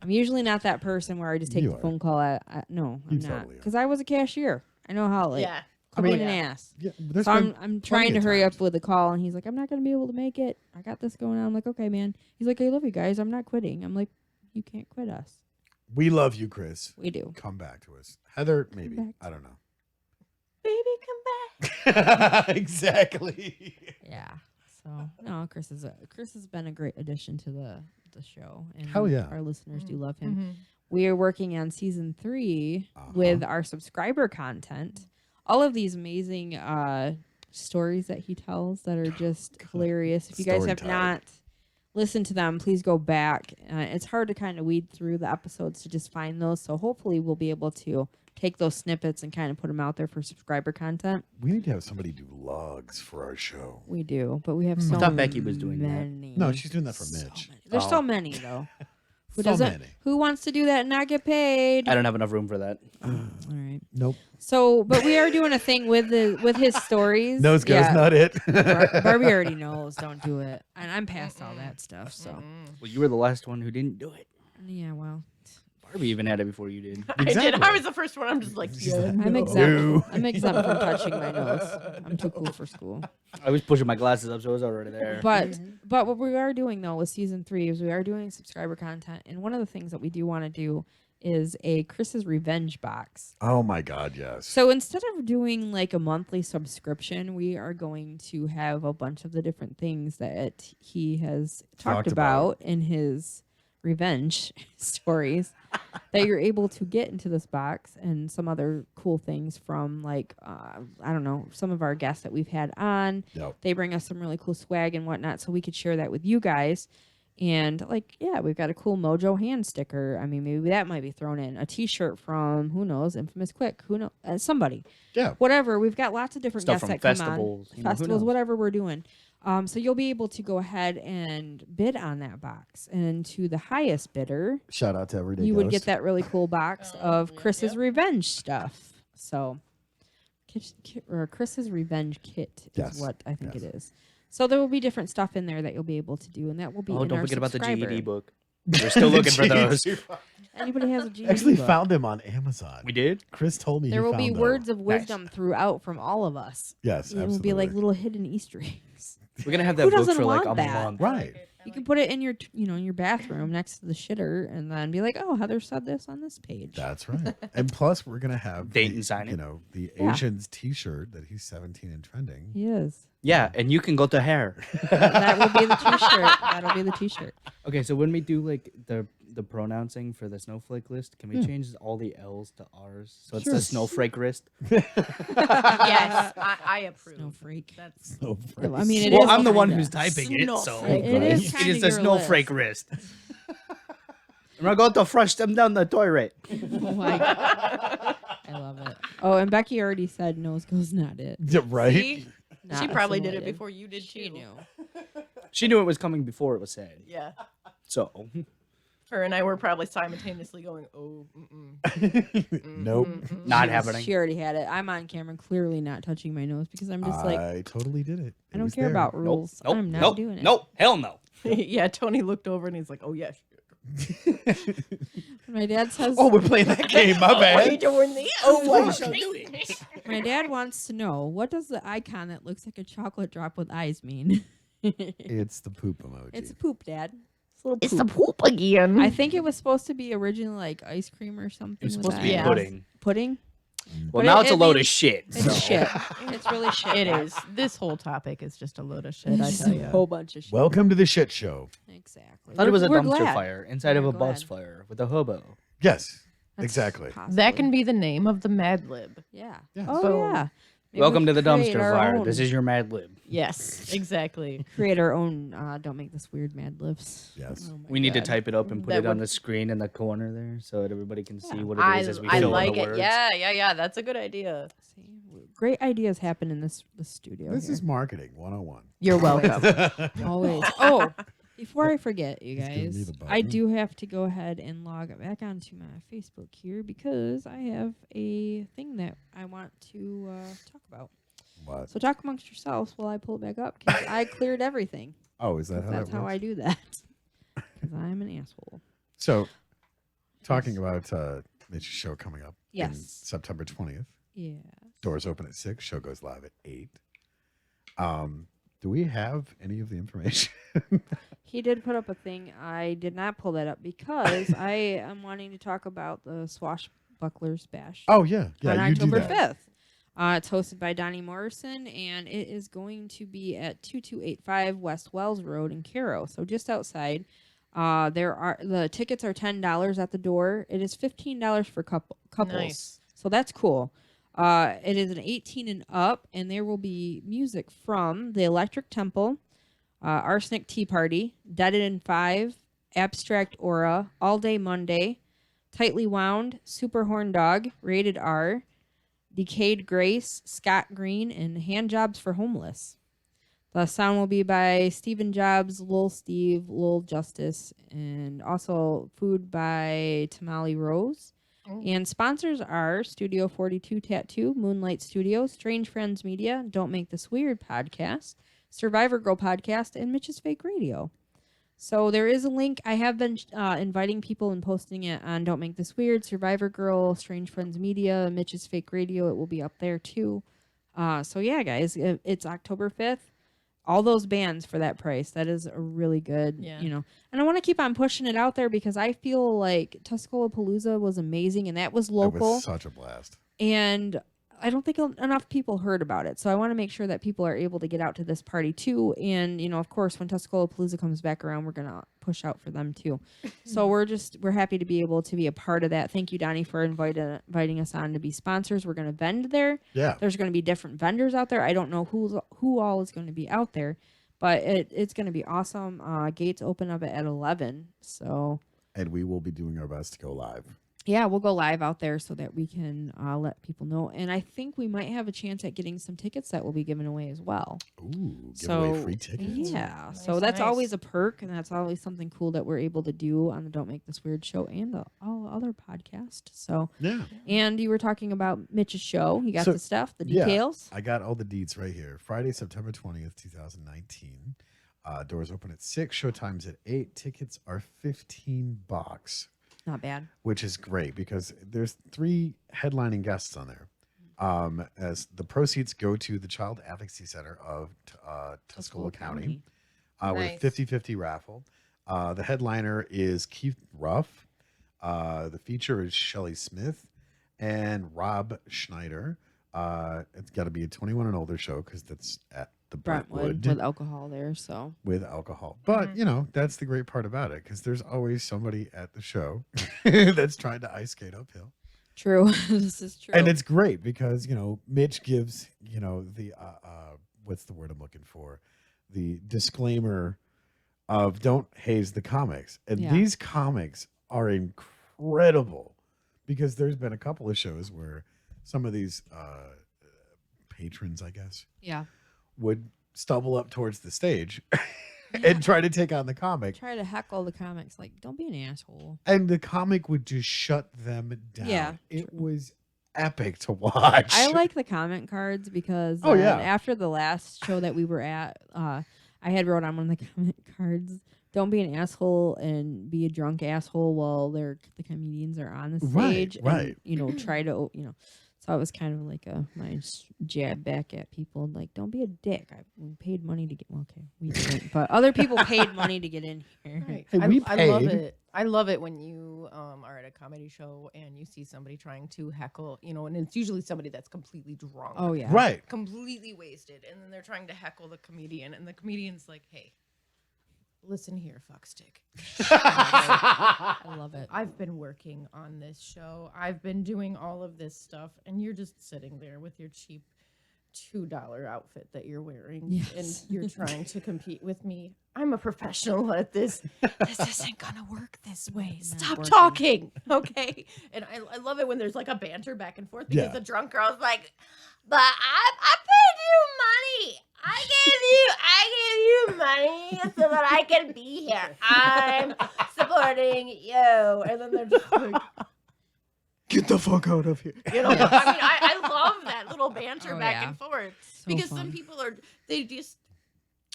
I'm usually not that person where I just take You the are. phone call. No, I'm You not, totally are. because I was a cashier. I know how like Yeah. I mean- an ass. Yeah, there's So been I'm plenty trying to of hurry up times. with the call, and he's like, "I'm not gonna be able to make it. I got this going on." I'm like, "Okay, man." He's like, "I love you guys. I'm not quitting." I'm like, "You can't quit us. We love you, Chris. We do." Come back to us. Heather, maybe. back I don't know. Baby, come back. Exactly. Yeah. So no, Chris has been a great addition to the show, and Hell yeah. our listeners do love him. Mhm. We are working on season 3 with our subscriber content. All of these amazing stories that he tells that are just hilarious. If you guys Story have time. not listened to them, please go back. It's hard to kind of weed through the episodes to just find those. So hopefully we'll be able to take those snippets and kind of put them out there for subscriber content. We need to have somebody do logs for our show. We do, but we have so thought Becky was doing that. many. No, she's doing that for So Mitch. many. There's Oh. so many though. Who So doesn't? many. Who wants to do that and not get paid? I don't have enough room for that. All right. Nope. So, but we are doing a thing with his stories. Nose goes, not it. Barbie already knows. Don't do it. And I'm past all that stuff. So, Well, you were the last one who didn't do it. yeah. Well, Barbie even had it before you did. I did. Exactly. I was the first one. I'm just like, She's yeah, like, I'm no. exempt. No. I'm exempt from touching my nose. I'm too cool for school. I was pushing my glasses up, so it was already there. But what we are doing though with season 3 is we are doing subscriber content, and one of the things that we do want to do is a Chris's Revenge box. Oh my God, yes. So instead of doing like a monthly subscription, we are going to have a bunch of the different things that he has talked Talked about. about in his revenge stories that you're able to get into this box, and some other cool things from like I don't know, some of our guests that we've had on. Yep. They bring us some really cool swag and whatnot, so we could share that with you guys. And like, yeah, we've got a cool Mojo hand sticker. I mean, maybe that might be thrown in. A T-shirt from, who knows, Infamous Quick. Who knows? Somebody. Yeah. Whatever. We've got lots of different Stuff guests from that come festivals, on. you know, who Festivals, knows? whatever we're doing. So you'll be able to go ahead and bid on that box. And to the highest bidder, Shout out to Everyday you would get Ghost. that really cool box of Chris's Revenge stuff. So, or Chris's Revenge kit Yes. is what I think Yes. it is. So there will be different stuff in there that you'll be able to do, and that will be Oh, in don't our forget about the subscriber. GED book. We're still looking for those. Anybody has a GED Actually book. found them on Amazon. We did? Chris told me There he will found be them. words of wisdom throughout from all of us. Yes, It will absolutely. be like little hidden Easter eggs. We're going to have that Who book doesn't for like a want that? month. Right. You can put it in your, in your bathroom next to the shitter, and then be like, "Oh, Heather said this on this page." That's right. And plus, we're gonna have Dayton the, sign it. You know, the Yeah. Asians T-shirt that he's 17 and trending. He is. Yeah, and you can go to hair. That will be the T-shirt. That'll be the T-shirt. Okay, so when we do like the pronouncing for the snowflake list, can we Yeah. change all the L's to R's? So it's Sure. the snowflake wrist. Yes, I approve. Snowfreak. That's So I mean, it Well, is I'm the one kinda. who's typing it, so Snowflake It is it kinda is the your snowflake wrist. I'm gonna go to flush them down the toilet. Oh my God. I love it. Oh, and Becky already said nose goes not it. Yeah, right. See? Not She probably did it assimilated. before you did She too. knew. She knew it was coming before it was said. Yeah. So Her and I were probably simultaneously going, "Oh, mm-mm, Nope. mm-mm." not happening. She already had it. I'm on camera, clearly not touching my nose because I'm just like, I totally did it. It I don't was care there. about Nope. rules. Nope. I'm not nope. doing it. Nope. Hell no. Yeah, Tony looked over and he's like, "Oh yes." My dad says, Oh, we're playing that game. My Why are you bad. doing this? my dad wants to know, what does the icon that looks like a chocolate drop with eyes mean? It's the poop emoji. It's a poop, Dad. It's a little It's poop. the poop again. I think it was supposed to be originally like ice cream or something. It was with supposed to be that. Yeah. pudding. Pudding? Well, But now it- it's a it load of means- shit. It's so. shit. It's really shit. It is. This whole topic is just a load of shit, I It's tell a you. whole bunch of shit. Welcome to the shit show. Exactly. I thought it was a We're dumpster glad. fire inside of We're a bus glad. fire with a hobo. Yes, That's exactly. possible. That can be the name of the Mad Lib. Yeah. Yes. Oh, Boom. yeah. Maybe Welcome we to the create dumpster our fire. own- This is your Mad Lib. Yes, exactly. create our own. Don't make this weird Mad Libs. Yes. Oh my We need to God. type it up and put That it on would- the screen in the corner there so that everybody can see Yeah. what it is as we fill in like the it. words. Yeah. That's a good idea. See, great ideas happen in this studio. This here. is marketing 101. You're welcome. Always. Oh, before I forget, you He's giving me guys, the I button. do have to go ahead and log back onto my Facebook here because I have a thing that I want to talk about. What? So talk amongst yourselves while I pull it back up because I cleared everything. Oh, is that 'Cause how that's that how works? I do that. Because I'm an asshole. So, talking Yes. about Mitch's show coming up in Yes. September 20th. Yeah. Doors open at 6. Show goes live at 8. Do we have any of the information? He did put up a thing. I did not pull that up because I am wanting to talk about the Swashbucklers Bash Oh, yeah. Yeah, on you do October that. 5th. It's hosted by Donnie Morrison, and it is going to be at 2285 West Wells Road in Cairo, so just outside. The tickets are $10 at the door. It is $15 for couples, Nice. so that's cool. It is an 18 and up, and there will be music from the Electric Temple, Arsenic Tea Party, Dead in 5, Abstract Aura, All Day Monday, Tightly Wound, Super Horn Dog, Rated R, Decayed Grace, Scott Green, and Hand Jobs for Homeless. The sound will be by Steven Jobs, Lil Steve, Lil Justice, and also food by Tamale Rose. And sponsors are Studio 42 Tattoo, Moonlight Studios, Strange Friends Media, Don't Make This Weird Podcast, Survivor Girl Podcast, and Mitch's Fake Radio. So there is a link. I have been inviting people and posting it on Don't Make This Weird, Survivor Girl, Strange Friends Media, Mitch's Fake Radio. It will be up there too. So yeah, guys, it's October 5th. All those bands for that price. That is a really good, Yeah. And I want to keep on pushing it out there because I feel like Tuscola Palooza was amazing and that was It local. was such a blast. And I don't think enough people heard about it. So I want to make sure that people are able to get out to this party too. And, of course, when Tuscola Palooza comes back around, we're going to push out for them too. So we're happy to be able to be a part of that. Thank you, Donnie, for inviting us on to be sponsors. We're going to vend there. Yeah. There's going to be different vendors out there. I don't know who all is going to be out there, but it's going to be awesome. Gates open up at 11. So And we will be doing our best to go live. yeah, we'll go live out there so that we can let people know. And I think we might have a chance at getting some tickets that will be given away as well. Ooh, give away free tickets. Yeah, Nice, so that's nice. always a perk, and that's always something cool that we're able to do on the Don't Make This Weird show and the all other podcast. So, Yeah. and you were talking about Mitch's show. You got So, the stuff, the yeah. details. I got all the deets right here. Friday, September 20th, 2019. Doors open at 6. Showtime's at 8. Tickets are $15. Not bad. Which is great because there's 3 headlining guests on there. As the proceeds go to the Child Advocacy Center of Tuscola County with Nice. 50-50 raffle. The headliner is Keith Ruff. The feature is Shelly Smith and Rob Schneider. It's got to be a 21 and older show because that's at the Brentwood with alcohol there. So with alcohol. But, that's the great part about it because there's always somebody at the show that's trying to ice skate uphill. true. This is true. And it's great because, Mitch gives, the, what's the word I'm looking for? The disclaimer of don't haze the comics. And Yeah. these comics are incredible because there's been a couple of shows where some of these patrons, I guess, yeah. would stumble up towards the stage and try to take on the comic. Try to heckle the comics. Like, don't be an asshole. And the comic would just shut them down. Yeah, It was epic to watch. I like the comment cards because Oh, yeah. after the last show that we were at, I had wrote on one of the comment cards, don't be an asshole and be a drunk asshole while the comedians are on the Right, stage. right. And, try to, so it was kind of like my jab back at people. Like, don't be a dick. We paid money to get, okay, we didn't, but other people paid money to get in here. Right. Hey, we I love paid. it. I love it when you are at a comedy show and you see somebody trying to heckle, and it's usually somebody that's completely drunk. Oh, yeah. Right. Completely wasted. And then they're trying to heckle the comedian. And the comedian's like, hey, listen here, fuckstick. I love it. I've been working on this show. I've been doing all of this stuff. And you're just sitting there with your cheap $2 outfit that you're wearing. Yes. And you're trying to compete with me. I'm a professional at this. This isn't going to work this way. Not Stop working. talking. Okay. And I love it when there's like a banter back and forth because Yeah. the drunk girl's like, but I paid you money. I gave you money so that I can be here. I'm supporting you. And then they're just like, Get the fuck out of here. You know, I mean, I love that little banter Oh, back yeah. and forth So because fun. some people are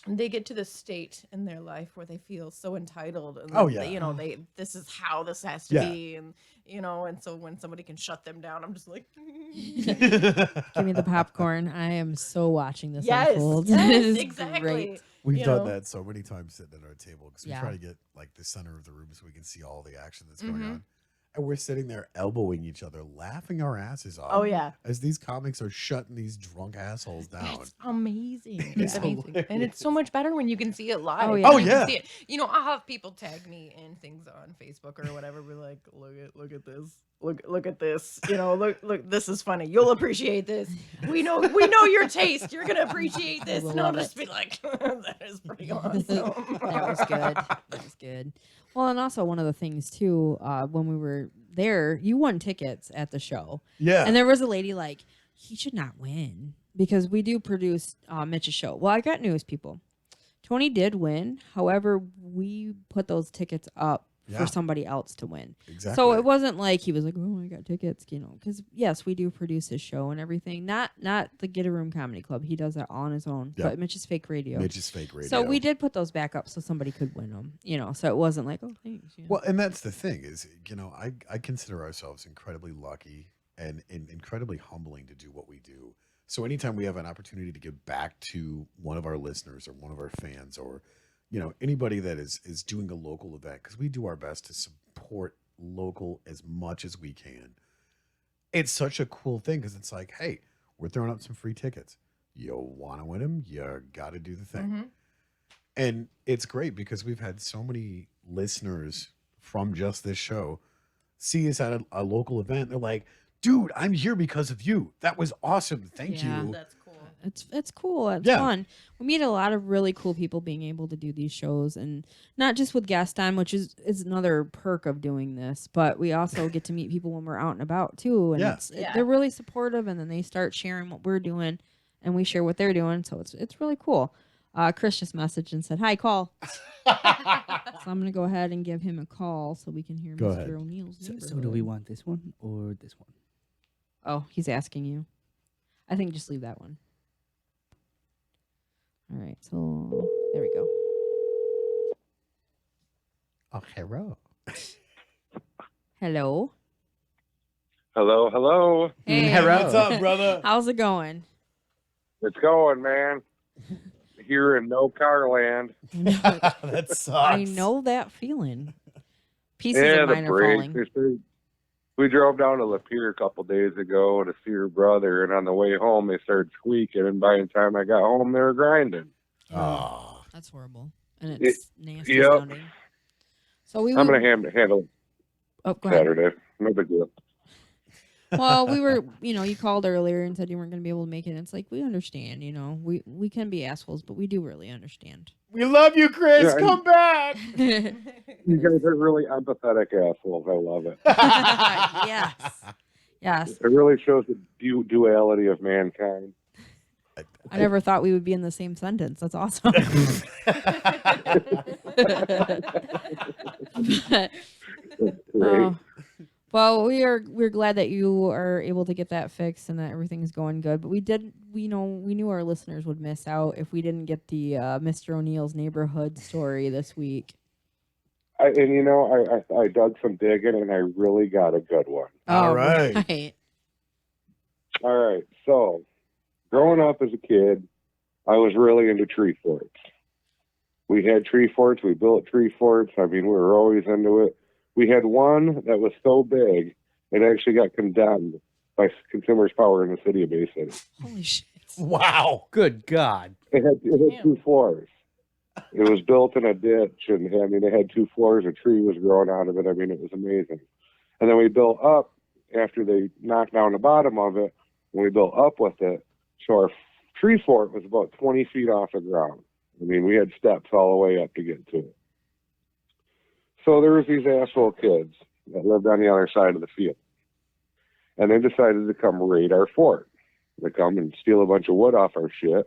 they get to the state in their life where they feel so entitled and Oh, that, yeah. you know, this is how this has to Yeah. be, and you know, and so when somebody can shut them down, I'm just like, Give me the popcorn. I am so watching this yes, unfold. yes, It is exactly. great. We've You done know? that so many times sitting at our table because we Yeah. try to get like the center of the room so we can see all the action that's going Mhm. on. And we're sitting there elbowing each other, laughing our asses off. Oh yeah, As these comics are shutting these drunk assholes down. it's amazing. It's It's amazing, and it's so much better when you can see it live. Oh, when yeah. Oh, you can yeah. see it. You know, I'll have people tag me in things on Facebook or whatever. We're like, look at this. Look at this. You know, look. This is funny. You'll appreciate this. We know your taste. You're gonna appreciate this. will And I'll love just it. be like, that is pretty awesome. That was good. That was good. Well, and also one of the things too, when we were there, you won tickets at the show, Yeah. and there was a lady like, he should not win because we do produce Mitch's show. Well, I got news, people. Tony did win. However, we put those tickets up Yeah. for somebody else to win. Exactly. So it wasn't like he was like, "Oh, I got tickets," you know. Because yes, we do produce his show and everything. Not the Get a Room Comedy Club. He does that all on his own. Yeah. But Mitch's Fake Radio. Mitch's Fake Radio. So we did put those back up so somebody could win them, you know. So it wasn't like, oh, thanks. You know? Well, and that's the thing is, you know, I consider ourselves incredibly lucky and incredibly humbling to do what we do. So anytime we have an opportunity to give back to one of our listeners or one of our fans or, you know, anybody that is doing a local event, because we do our best to support local as much as we can. It's such a cool thing because it's like, hey, we're throwing up some free tickets. You want to win them? You got to do the thing. Mhm. And it's great because we've had so many listeners from just this show see us at a local event. They're like, dude, I'm here because of you. That was awesome. Thank Yeah. you. That's cool. It's cool. It's Yeah. fun. We meet a lot of really cool people being able to do these shows, and not just with guest on, which is another perk of doing this, but we also get to meet people when we're out and about too. And Yeah. Yeah. they're really supportive, and then they start sharing what we're doing, and we share what they're doing. So it's really cool. Chris just messaged and said, "Hi, call." So I'm gonna go ahead and give him a call so we can hear Go Mr. ahead. O'Neill's. So do we neighborhood. want this one or this one? Oh, he's asking you. I think just leave that one. All right, so there we go. Oh, hello. Hello. Hello, hello. Hey, hello. What's up, brother? how's it going? It's going, man. Here in no car land. That sucks. I know that feeling. Pieces Yeah, of the mine are brakes. falling. They say- We drove down to Lapeer a couple days ago to see her brother, and on the way home they started squeaking, and by the time I got home they were grinding. Oh. That's horrible, and it's nasty yep. sounding. So we I'm were. gonna handle it Oh, go ahead. Saturday. No big deal. Well, we were. You called earlier and said you weren't going to be able to make it. And it's like we understand. We can be assholes, but we do really understand. We love you, Chris. Yeah, Come back. You guys are really empathetic assholes. I love it. Yes. Yes. It really shows the duality of mankind. I never thought we would be in the same sentence. That's awesome. But, Right? well, we're glad that you are able to get that fixed and that everything's going good. But we knew our listeners would miss out if we didn't get the Mr. O'Neill's neighborhood story this week. I dug some digging and I really got a good one. All right. right. All right. So, growing up as a kid, I was really into tree forts. We had tree forts. We built tree forts. I mean, we were always into it. We had one that was so big, it actually got condemned by Consumers Power in the city of Bay City. Holy shit. Wow. Good God. It had Damn. 2 floors. It was built in a ditch, and I mean, it had 2 floors. A tree was growing out of it. I mean, it was amazing. And then we built up after they knocked down the bottom of it. When we built up with it, so our tree fort was about 20 feet off the ground. I mean, we had steps all the way up to get to it. So there was these asshole kids that lived on the other side of the field, and they decided to come raid our fort. They come and steal a bunch of wood off our shit.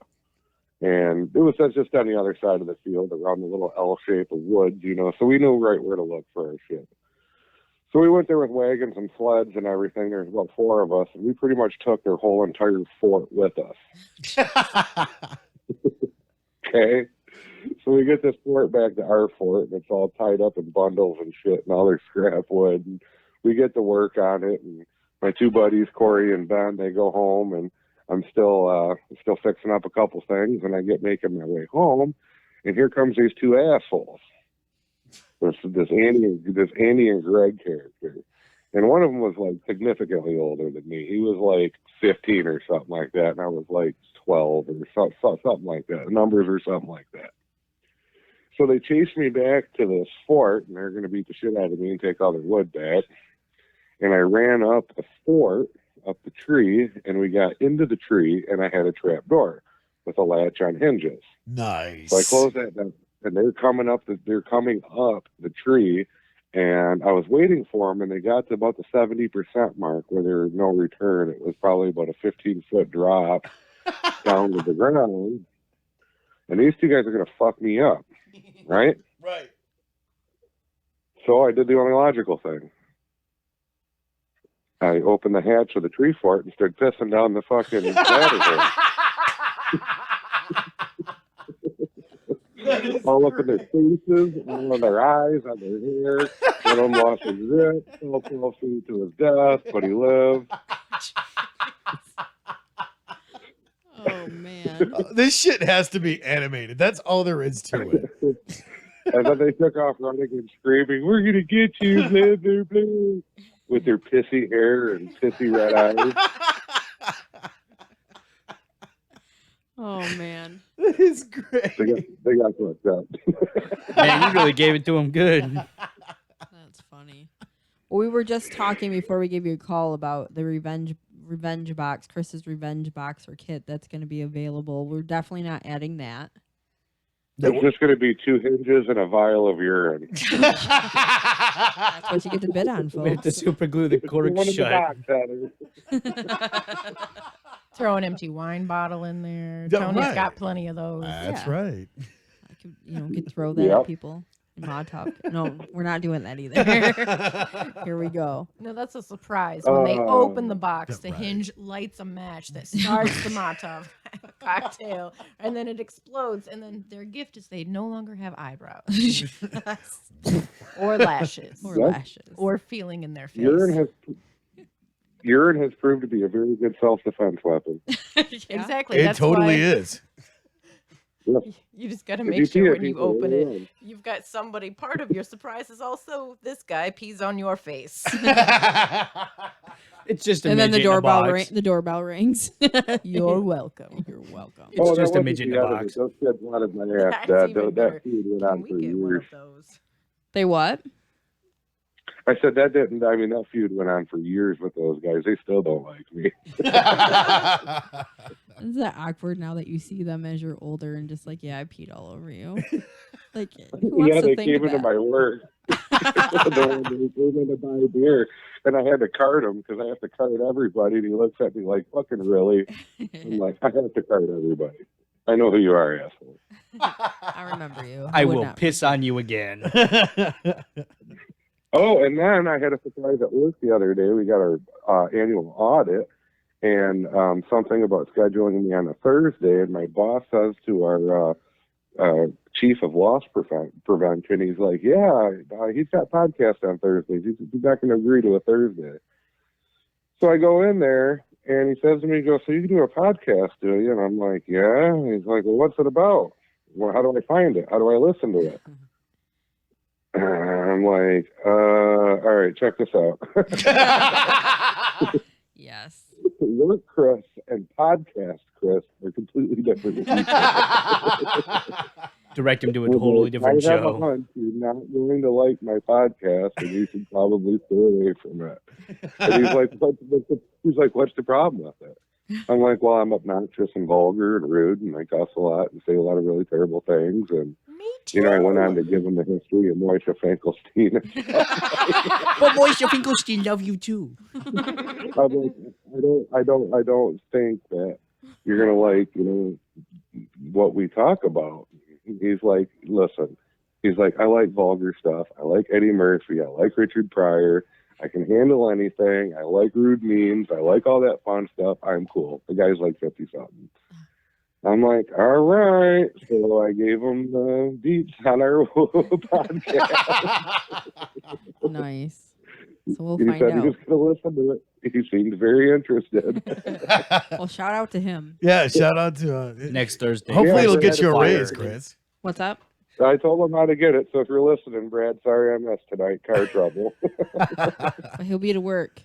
And it was just on the other side of the field around the little L shape of woods, so we knew right where to look for our shit. So we went there with wagons and sleds and everything. There's about 4 of us, and we pretty much took their whole entire fort with us. Okay? So we get this fort back to our fort, and it's all tied up in bundles and shit, and all their scrap wood. And we get to work on it, and my 2 buddies, Corey and Ben, they go home, and I'm still fixing up a couple things, and I get making my way home, and here comes these 2 assholes. This Andy and Greg character, and one of them was like significantly older than me. He was like 15 or something like that, and I was like 12 or something like that. The numbers or something like that. So they chased me back to this fort, and they're going to beat the shit out of me and take all their wood back. And I ran up the fort, up the tree, and we got into the tree, and I had a trap door with a latch on hinges. Nice. So I closed that down. And they're coming up the tree, and I was waiting for them, and they got to about the 70% mark where there was no return. It was probably about a 15-foot drop down to the ground. And these 2 guys are going to fuck me up, right? Right. So I did the only logical thing. I opened the hatch of the tree fort and started pissing down the fucking ladder hole. All up in their faces, all in their eyes, on their hair. One of them lost his grip, fell 12 feet to his death, but he lived. Oh man. This shit has to be animated. That's all there is to it. And then they took off running and screaming, "We're going to get you, blah, blah, blah," with their pissy hair and pissy red eyes. Oh man. That is great. They got fucked up. Man, you really gave it to him good. That's funny. Well, we were just talking before we gave you a call about the revenge box, Chris's revenge box or kit that's going to be available. We're definitely not adding that. It's just going to be 2 hinges and a vial of urine. That's what you get to bid on, We have to folks. super glue the cork One in the shut. box, Heather. Throw an empty wine bottle in there. Yeah, Tony's right. got plenty of those. That's Yeah. right. I could throw that Yep. at people in Molotov. No, we're not doing that either. Here we go. No, that's a surprise. When they open the box, Yeah, the right. hinge lights a match that starts the Molotov cocktail, and then it explodes. And then their gift is they no longer have eyebrows or lashes Or Yep. lashes. or feeling in their face. Urine has proved to be a very good self-defense weapon. Exactly. It That's totally why is. you just got to If make you sure pee when it, you people open will it, run. you've got somebody. Part of your surprise is also this guy pees on your face. It's just a And then midget the in a doorbell box. the doorbell rings. You're welcome. You're welcome. It's that just a wasn't midget in the a other box. day. Those kids wanted my ass That's dead. even better. That feud went Can on we for get one years. of those? They what? I said that feud went on for years with those guys. They still don't like me. Is that awkward now that you see them as you're older and just like, yeah, I peed all over you? Like, who wants Yeah, to they think came into that? my work. They came in to buy a beer, and I had to cart him because I have to cart everybody. And he looks at me like, "Fucking really?" I'm like, "I have to cart everybody. I know who you are, asshole." I remember you. I would will not piss forget. on you again. Oh, and then I had a surprise at work the other day. We got our annual audit, and something about scheduling me on a Thursday. And my boss says to our chief of loss prevention, he's like, "Yeah, he's got podcast on Thursdays. He's not going to agree to a Thursday." So I go in there, and he says to me, he goes, "So you can do a podcast, do you?" And I'm like, "Yeah." And he's like, "Well, what's it about? Well, how do I find it? How do I listen to it?" And I'm like, all right, check this out. Yes. Work Chris and podcast Chris are completely different. Direct him to a totally different I have a show. hunch you're not going to like my podcast, and you should probably stay away from it. And he's like, what's the problem with it? I'm like, well, I'm obnoxious and vulgar and rude, and I cuss a lot and say a lot of really terrible things. And Me too. I went on to give him the history of Moisha Finkelstein. But Moisha Finkelstein love you too. I'm like, I don't think that you're gonna like, what we talk about. He's like, listen. He's like, I like vulgar stuff. I like Eddie Murphy. I like Richard Pryor. I can handle anything. I like rude memes. I like all that fun stuff. I'm cool. The guy's like 50 something. I'm like, all right. So I gave him the beats on our podcast. Nice. So we'll He find said he out. was going to listen to it. He seemed very interested. Well, shout out to him. Yeah, shout out to Next Thursday. hopefully Yeah, it'll but get that's you a fire. raise, Chris. What's up? I told him how to get it. So if you're listening, Brad, sorry I missed tonight. Car trouble. Well, he'll be to work.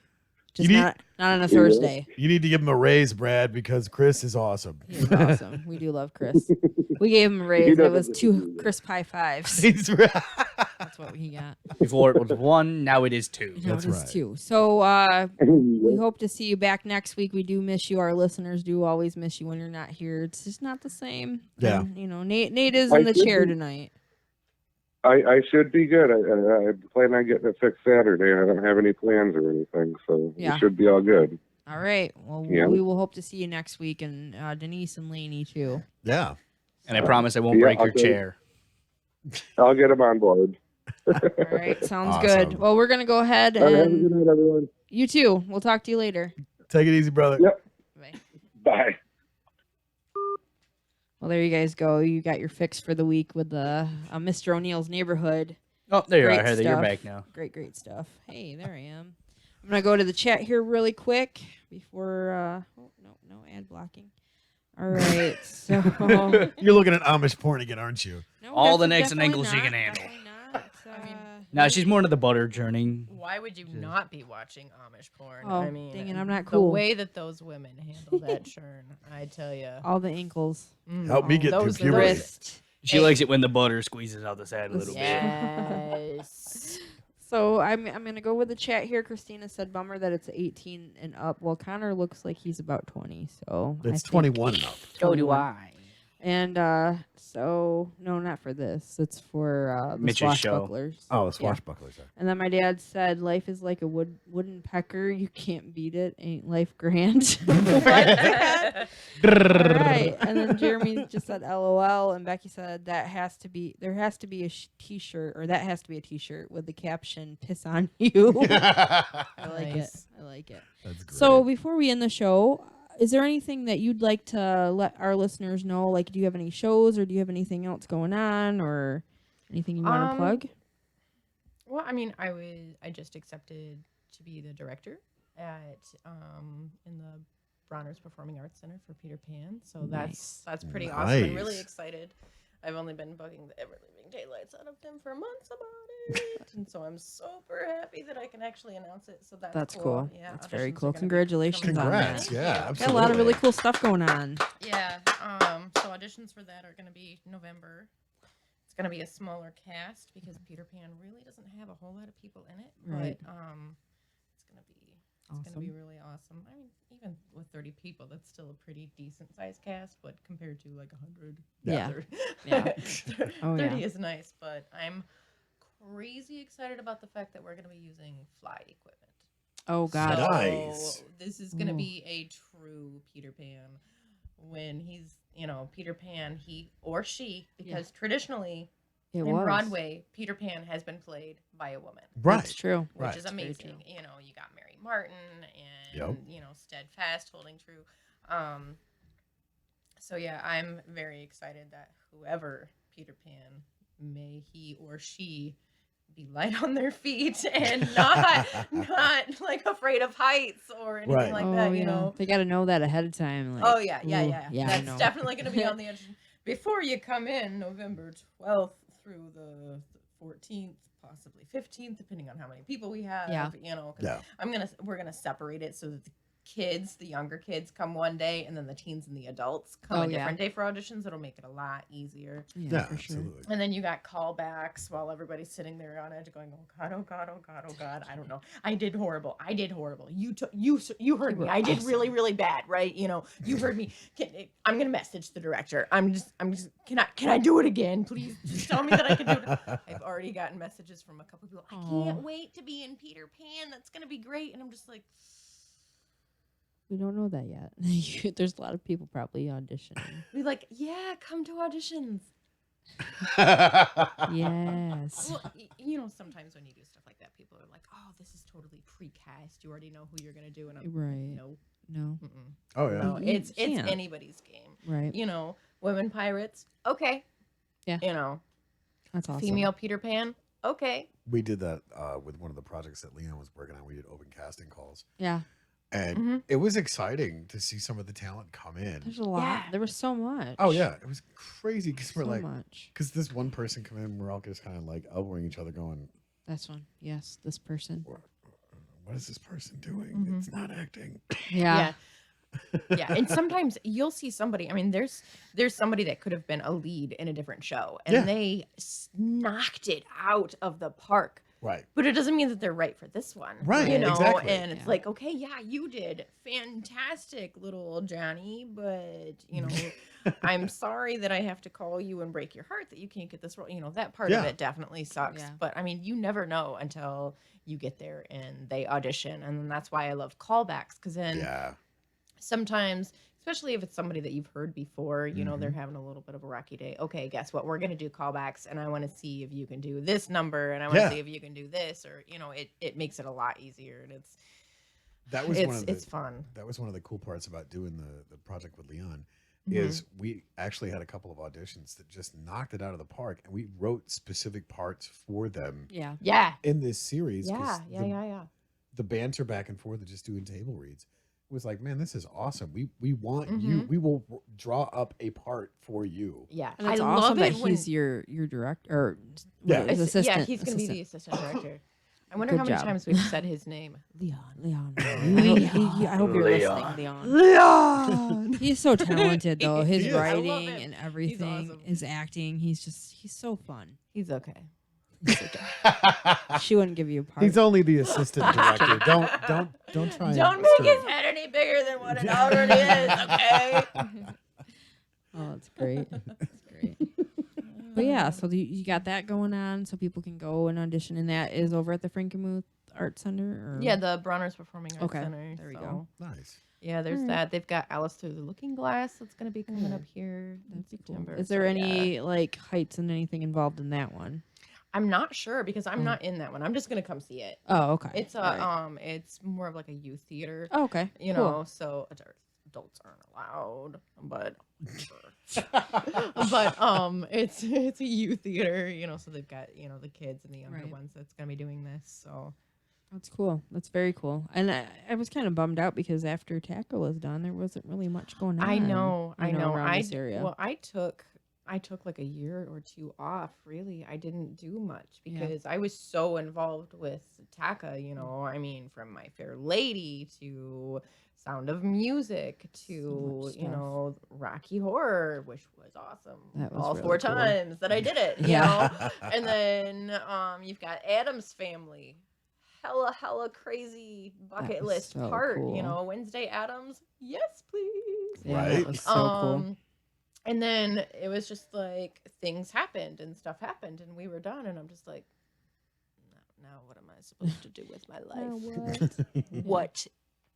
Just You need- not on a Thursday. You need to give him a raise, Brad, because Chris is awesome. He's awesome. We do love Chris. We gave him a raise. It doesn't was listen 2 to crisp high fives. He's right. That's what he got. Before it was 1, now it is 2. Now That's it is right. 2. So we hope to see you back next week. We do miss you. Our listeners do always miss you when you're not here. It's just not the same. Yeah. And, Nate is in the chair tonight. I should be good. I plan on getting it fixed Saturday. I don't have any plans or anything, so Yeah. it should be all good. All right. Well, Yeah. we will hope to see you next week, and Denise and Lainey too. Yeah. And I promise I won't Yeah, break your okay. chair. I'll get him on board. All right. Sounds Awesome. good. Well, we're going to go ahead All right, have a and good night, everyone. you too. We'll talk to you later. Take it easy, brother. Yep. Bye. Bye. Well, there you guys go. You got your fix for the week with the Mr. O'Neill's Neighborhood. Oh, there you Great are, Heather. You're stuff. back now. Great stuff. Hey, there I am. I'm going to go to the chat here really quick before, no ad blocking. All right. So, You're looking at Amish porn again, aren't you? no, All the that's necks and definitely ankles she can not, handle. definitely not. I mean, No, she's more into the butter churning. Why would you not be watching Amish porn? Oh, I mean, dang it, I'm not The cool. way that those women handle that churn, I tell you. all the ankles. Help me get through Those puberty. wrists. She likes it when the butter squeezes out the side a little bit. Yes. So I'm gonna go with the chat here. Christina said bummer that it's 18 and up. Well, Connor looks like he's about 20, so I It's think 21 and up. So do I. And so no, not for this. It's for the Mitch's show. swashbucklers. Oh, Yeah. swashbucklers. And then my dad said, "Life is like a wooden pecker. You can't beat it. Ain't life grand?" What, Dad? All right. And then Jeremy just said, "LOL." And Becky said, "There has to be a T-shirt, or that has to be a T-shirt with the caption "Piss on you." I like it. Nice. I like it. That's great. So before we end the show, is there anything that you'd like to let our listeners know? Like, do you have any shows, or do you have anything else going on, or anything you want to plug? Well, I mean, I just accepted to be the director at in the Bronner's Performing Arts Center for Peter Pan. So that's pretty awesome. I'm really Nice. excited. I've only been bugging the ever living daylights out of him for months about it, and so I'm super happy that I can actually announce it. So that's cool. Yeah, That's very auditions are cool. gonna be Congratulations coming on up. that. Congrats. Thank Yeah, you. Got absolutely. a lot of really cool stuff going on. Yeah. So auditions for that are going to be November. It's going to be a smaller cast because Peter Pan really doesn't have a whole lot of people in it. Right. But it's going to be really awesome. I mean, even with 30 people, that's still a pretty decent sized cast. But compared to like 100, Yeah. 30, Yeah. Oh, 30 yeah. is nice. But I'm crazy excited about the fact that we're going to be using fly equipment. Oh God. So Nice. this is going to Ooh. be a true Peter Pan when he's, Peter Pan, he or she, because traditionally It in was. Broadway, Peter Pan has been played by a woman, Right. That's true. which Right. is Very amazing. true. You got Mary Martin and, Steadfast holding true. So yeah, I'm very excited that whoever Peter Pan, may he or she be light on their feet and not like afraid of heights or anything Right. like Oh, that, yeah. They got to know that ahead of time. Like, Oh yeah. ooh, I That's know. definitely going to be on the edge before you come in November 12th through the 14th, possibly 15th, depending on how many people we have. Yeah. 'Cause Yeah. we're gonna separate it so that the younger kids come one day, and then the teens and the adults come Oh, a yeah. different day for auditions. It'll make it a lot easier. Yeah, for sure. absolutely. And then you got callbacks while everybody's sitting there on edge going, oh God, oh God, oh God, oh God. I don't know. I did horrible. You heard me. I did really, really bad, right? You heard me. I'm going to message the director. Can I do it again? Please just tell me that I can do it. I've already gotten messages from a couple people. I can't wait to be in Peter Pan. That's going to be great. And I'm just like, We don't know that yet. There's a lot of people probably auditioning. be like, yeah, come to auditions. Yes. Well, you know, sometimes when you do stuff like that, people are like, "Oh, this is totally precast. You already know who you're gonna do." And I'm Right. like, "No, No. mm-mm. Oh yeah. No, You it's can't. anybody's game." Right. You know, women pirates, okay. Yeah. You know, That's awesome. female Peter Pan, okay. We did that with one of the projects that Leon was working on. We did open casting calls, Yeah. and Mhm. it was exciting to see some of the talent come in. There's a lot. Yeah. There was so much. Oh yeah, it was crazy because So we're like, much. because this one person come in, we're all just kind of like elbowing each other, going, This one. Yes. This person. "What is this person doing? Mhm. It's not acting." Yeah. Yeah, and sometimes you'll see somebody. I mean, there's somebody that could have been a lead in a different show, and Yeah. they knocked it out of the park. Right. But it doesn't mean that they're right for this one, Right, You know, exactly. and it's Yeah. like, okay, yeah, you did fantastic, little Johnny, but you know, I'm sorry that I have to call you and break your heart that you can't get this role. You know, that part of Yeah. it definitely sucks. Yeah. But I mean, you never know until you get there and they audition, and then that's why I love callbacks, because then Yeah. sometimes, especially if it's somebody that you've heard before, you know, they're Mm-hmm. having a little bit of a rocky day. Okay, guess what? We're going to do callbacks, and I want to see if you can do this number, and I want to Yeah. see if you can do this, or, you know, it makes it a lot easier, and That was one of the, it's fun. that was one of the cool parts about doing the project with Leon. Mhm. Is we actually had a couple of auditions that just knocked it out of the park, and we wrote specific parts for them Yeah. Yeah. in this series. 'cause Yeah. Yeah. the banter back and forth of just doing table reads was like, man, this is awesome. We want you. Mhm. We will draw up a part for you. Yeah. And it's I awesome love that it when- he's your director or Yeah. his assistant. Yeah, he's going to be the assistant director. I wonder Good how many job. times we've said his name. Leon. I hope you're listening, Leon. Leon. He's so talented though. His He is. I love writing him. and everything, awesome. his acting. He's so fun. He's okay. She wouldn't give you a part. He's only the assistant director. Don't try. and Don't make stir his it. head any bigger than what it already is, okay? Oh, that's great. That's great. But yeah, so you got that going on, so people can go and audition, and that is over at the Frankenmuth Art Center. Or? Yeah, the Bronner's Performing Arts Okay, Center. there we so- go. Nice. Yeah, there's Alright. that. They've got Alice Through the Looking Glass that's going to be coming up here in That's cool. September. Is there so, any yeah. like heights and anything involved in that one? I'm not sure because I'm Oh. not in that one. I'm just going to come see it. Oh, okay. It's Alright. it's more of like a youth theater, Oh, okay. you Cool. know, so adults aren't allowed, but it's a youth theater, you know, so they've got, you know, the kids and the younger Right. ones that's going to be doing this. So That's cool. That's very cool. And I was kind of bummed out because after Taco was done, there wasn't really much going on. I know. around this area. Well, I took like a year or two off. Really, I didn't do much Yeah. because I was so involved with Taka. You know, I mean, from My Fair Lady to Sound of Music to much you stuff. know Rocky Horror, which was awesome. That was all really four cool. times that I did it. You Yeah. know? And then you've got Addams Family. Hella crazy bucket was list so part. cool. You know, Wednesday Addams. Yes, please. Yeah, Right. That was so cool. And then it was just like things happened and stuff happened and we were done and I'm just like, now what am I supposed to do with my life? What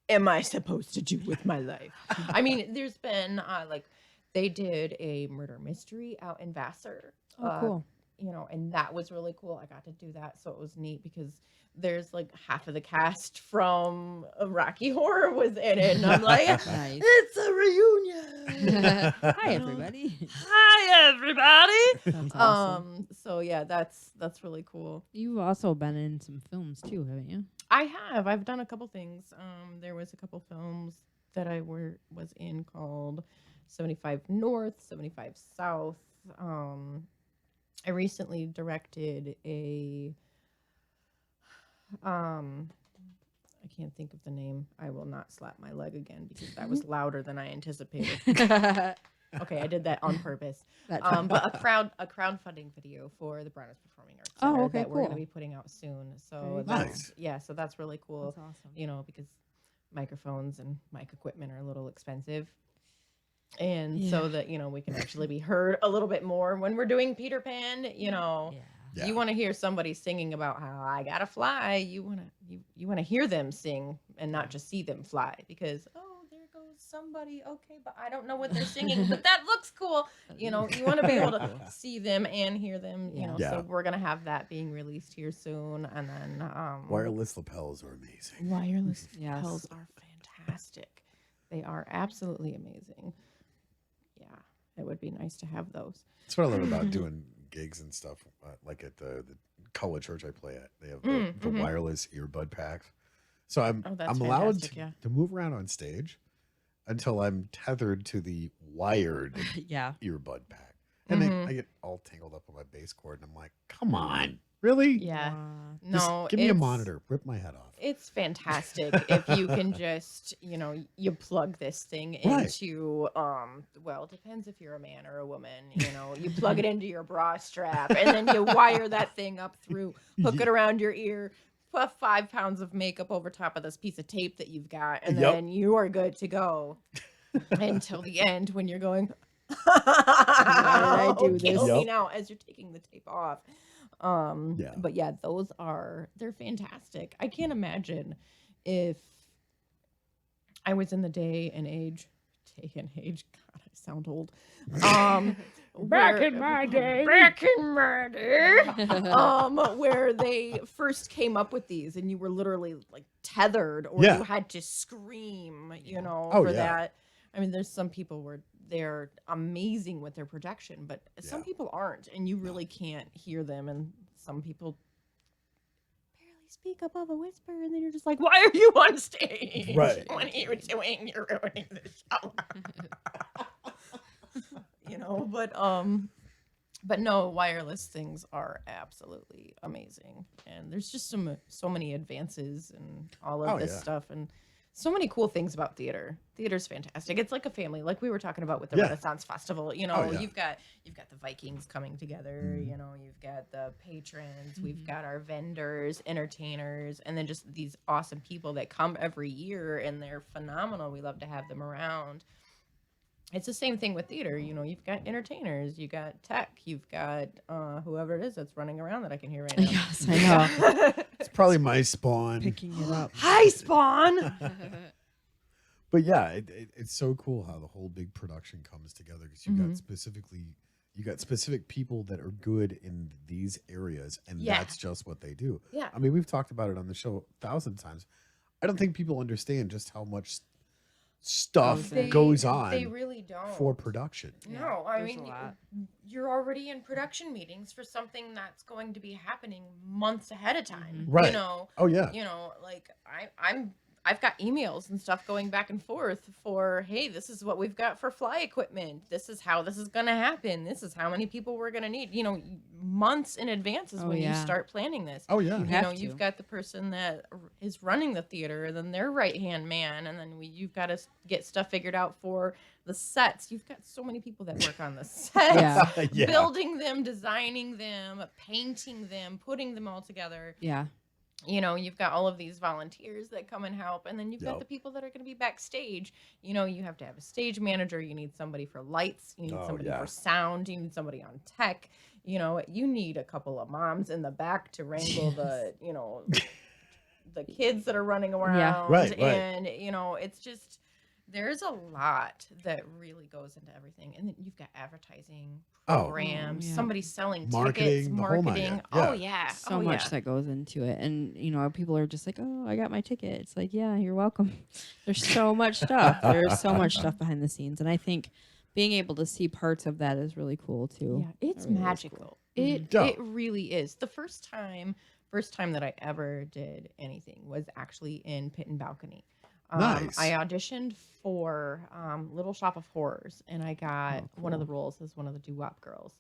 am I supposed to do with my life? I mean, there's been like they did a murder mystery out in Vassar. Oh, cool. You know, and that was really cool. I got to do that, so it was neat because there's like half of the cast from Rocky Horror was in it, and I'm like, Nice. it's a reunion. Hi, everybody. Hi, everybody. That's awesome. So yeah, that's really cool. You've also been in some films too, haven't you? I have. I've done a couple things. There was a couple films that I was in called 75 North, 75 South. I recently directed a I can't think of the name. I will not slap my leg again because that was louder than I anticipated. Okay, I did that on purpose. That's But a crowdfunding video for the Bronner's Performing Arts Oh, Center okay, that we're going to cool. be putting out soon. So Very that's Nice. so that's really cool. That's awesome. You know, because microphones and mic equipment are a little expensive. And so that, you know, we can actually be heard a little bit more when we're doing Peter Pan, you know. Yeah. Yeah. You want to hear somebody singing about how I gotta fly. You want to hear them sing and not just see them fly because there goes somebody, okay, but I don't know what they're singing, but that looks cool. You know, you want to be able to see them and hear them, you know, Yeah. so we're going to have that being released here soon. And then Wireless lapels are amazing. wireless Yes. lapels are fantastic. They are absolutely amazing. Yeah, it would be nice to have those. That's what I love about doing gigs and stuff. Like at the college church I play at, they have the wireless earbud packs. So I'm that's allowed fantastic, yeah. to move around on stage until I'm tethered to the wired Yeah. earbud pack. And then I get all tangled up on my bass cord, and I'm like, come on, really? Yeah. Just No, give me a it's- monitor, rip my head off. It's fantastic if you can just, you know, you plug this thing Right. into, well, it depends if you're a man or a woman, you know, you plug it into your bra strap and then you wire that thing up through, hook it around your ear, put 5 pounds of makeup over top of this piece of tape that you've got, and Yep. then you are good to go until the end when you're going, I do kill this? me Yep. now as you're taking the tape off. Yeah. But yeah, they're fantastic. I can't imagine if I was in the day and age, God, I sound old. Back in my day, where they first came up with these, and you were literally like tethered, or Yeah. you had to scream, you know, Oh, for yeah. that. I mean, there's some people where they're amazing with their projection, but some Yeah. people aren't, and you really can't hear them. And some people barely speak above a whisper, and then you're just like, "Why are you on stage? Right. What are you doing? You're ruining the show." You know, but no, wireless things are absolutely amazing, and there's just so many advances and all of Oh, this yeah. stuff, and so many cool things about theater. Theater's fantastic. It's like a family, like we were talking about with the Yeah. Renaissance Festival. You know, Oh, yeah. you've got the Vikings coming together. You know, you've got the patrons. We've got our vendors, entertainers, and then just these awesome people that come every year, and they're phenomenal. We love to have them around. It's the same thing with theater. You know, you've got entertainers, you got tech, you've got whoever it is that's running around that I can hear right now. Yes, I know. It's probably my spawn. Picking it up. Hi, Spawn. But yeah, it's so cool how the whole big production comes together because you Mm-hmm. got specific people that are good in these areas, and Yeah. that's just what they do. Yeah. I mean, we've talked about it on the show 1,000 times. I don't think people understand just how much stuff goes on They really don't. for production. No, I there's a mean, lot. you're already in production meetings for something that's going to be happening months ahead of time. Right. You know, Oh yeah. you know, like I've got emails and stuff going back and forth for, hey, this is what we've got for fly equipment. This is how this is going to happen. This is how many people we're going to need. You know, months in advance is Oh, when you yeah. start planning this. Oh yeah. You You have know, to. you've got the person that is running the theater, and then their right-hand man, and then you've got to get stuff figured out for the sets. You've got so many people that work on the sets, Yeah. Yeah. building them, designing them, painting them, putting them all together. Yeah. You know, you've got all of these volunteers that come and help, and then you've got Yep. the people that are going to be backstage. You know, you have to have a stage manager, you need somebody for lights, you need Oh, somebody yeah. for sound, you need somebody on tech. You know, you need a couple of moms in the back to wrangle the, you know, the kids that are running around. Right, right. And, you know, it's just, there's a lot that really goes into everything. And then you've got advertising, Oh. programs, yeah. somebody selling Marketing, tickets, the whole nine marketing. yards. Oh, Yeah. yeah. So oh, much yeah. that goes into it, and you know, people are just like, "Oh, I got my ticket." It's like, yeah, you're welcome. There's so much stuff. There's so much stuff behind the scenes, and I think being able to see parts of that is really cool too. Yeah, it's That really is magical. cool. Yeah. It really is. The first time that I ever did anything was actually in Pit and Balcony. Nice. I auditioned for Little Shop of Horrors, and I got one of the roles as one of the doo-wop girls.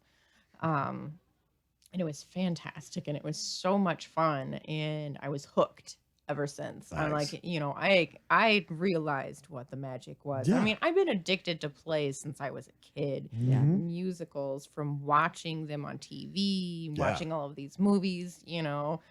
And it was fantastic, and it was so much fun, and I was hooked ever since. I'm Nice. like, you know, I realized what the magic was. Yeah. I mean, I've been addicted to plays since I was a kid. Mhm. Musicals, from watching them on TV, Yeah. watching all of these movies, you know,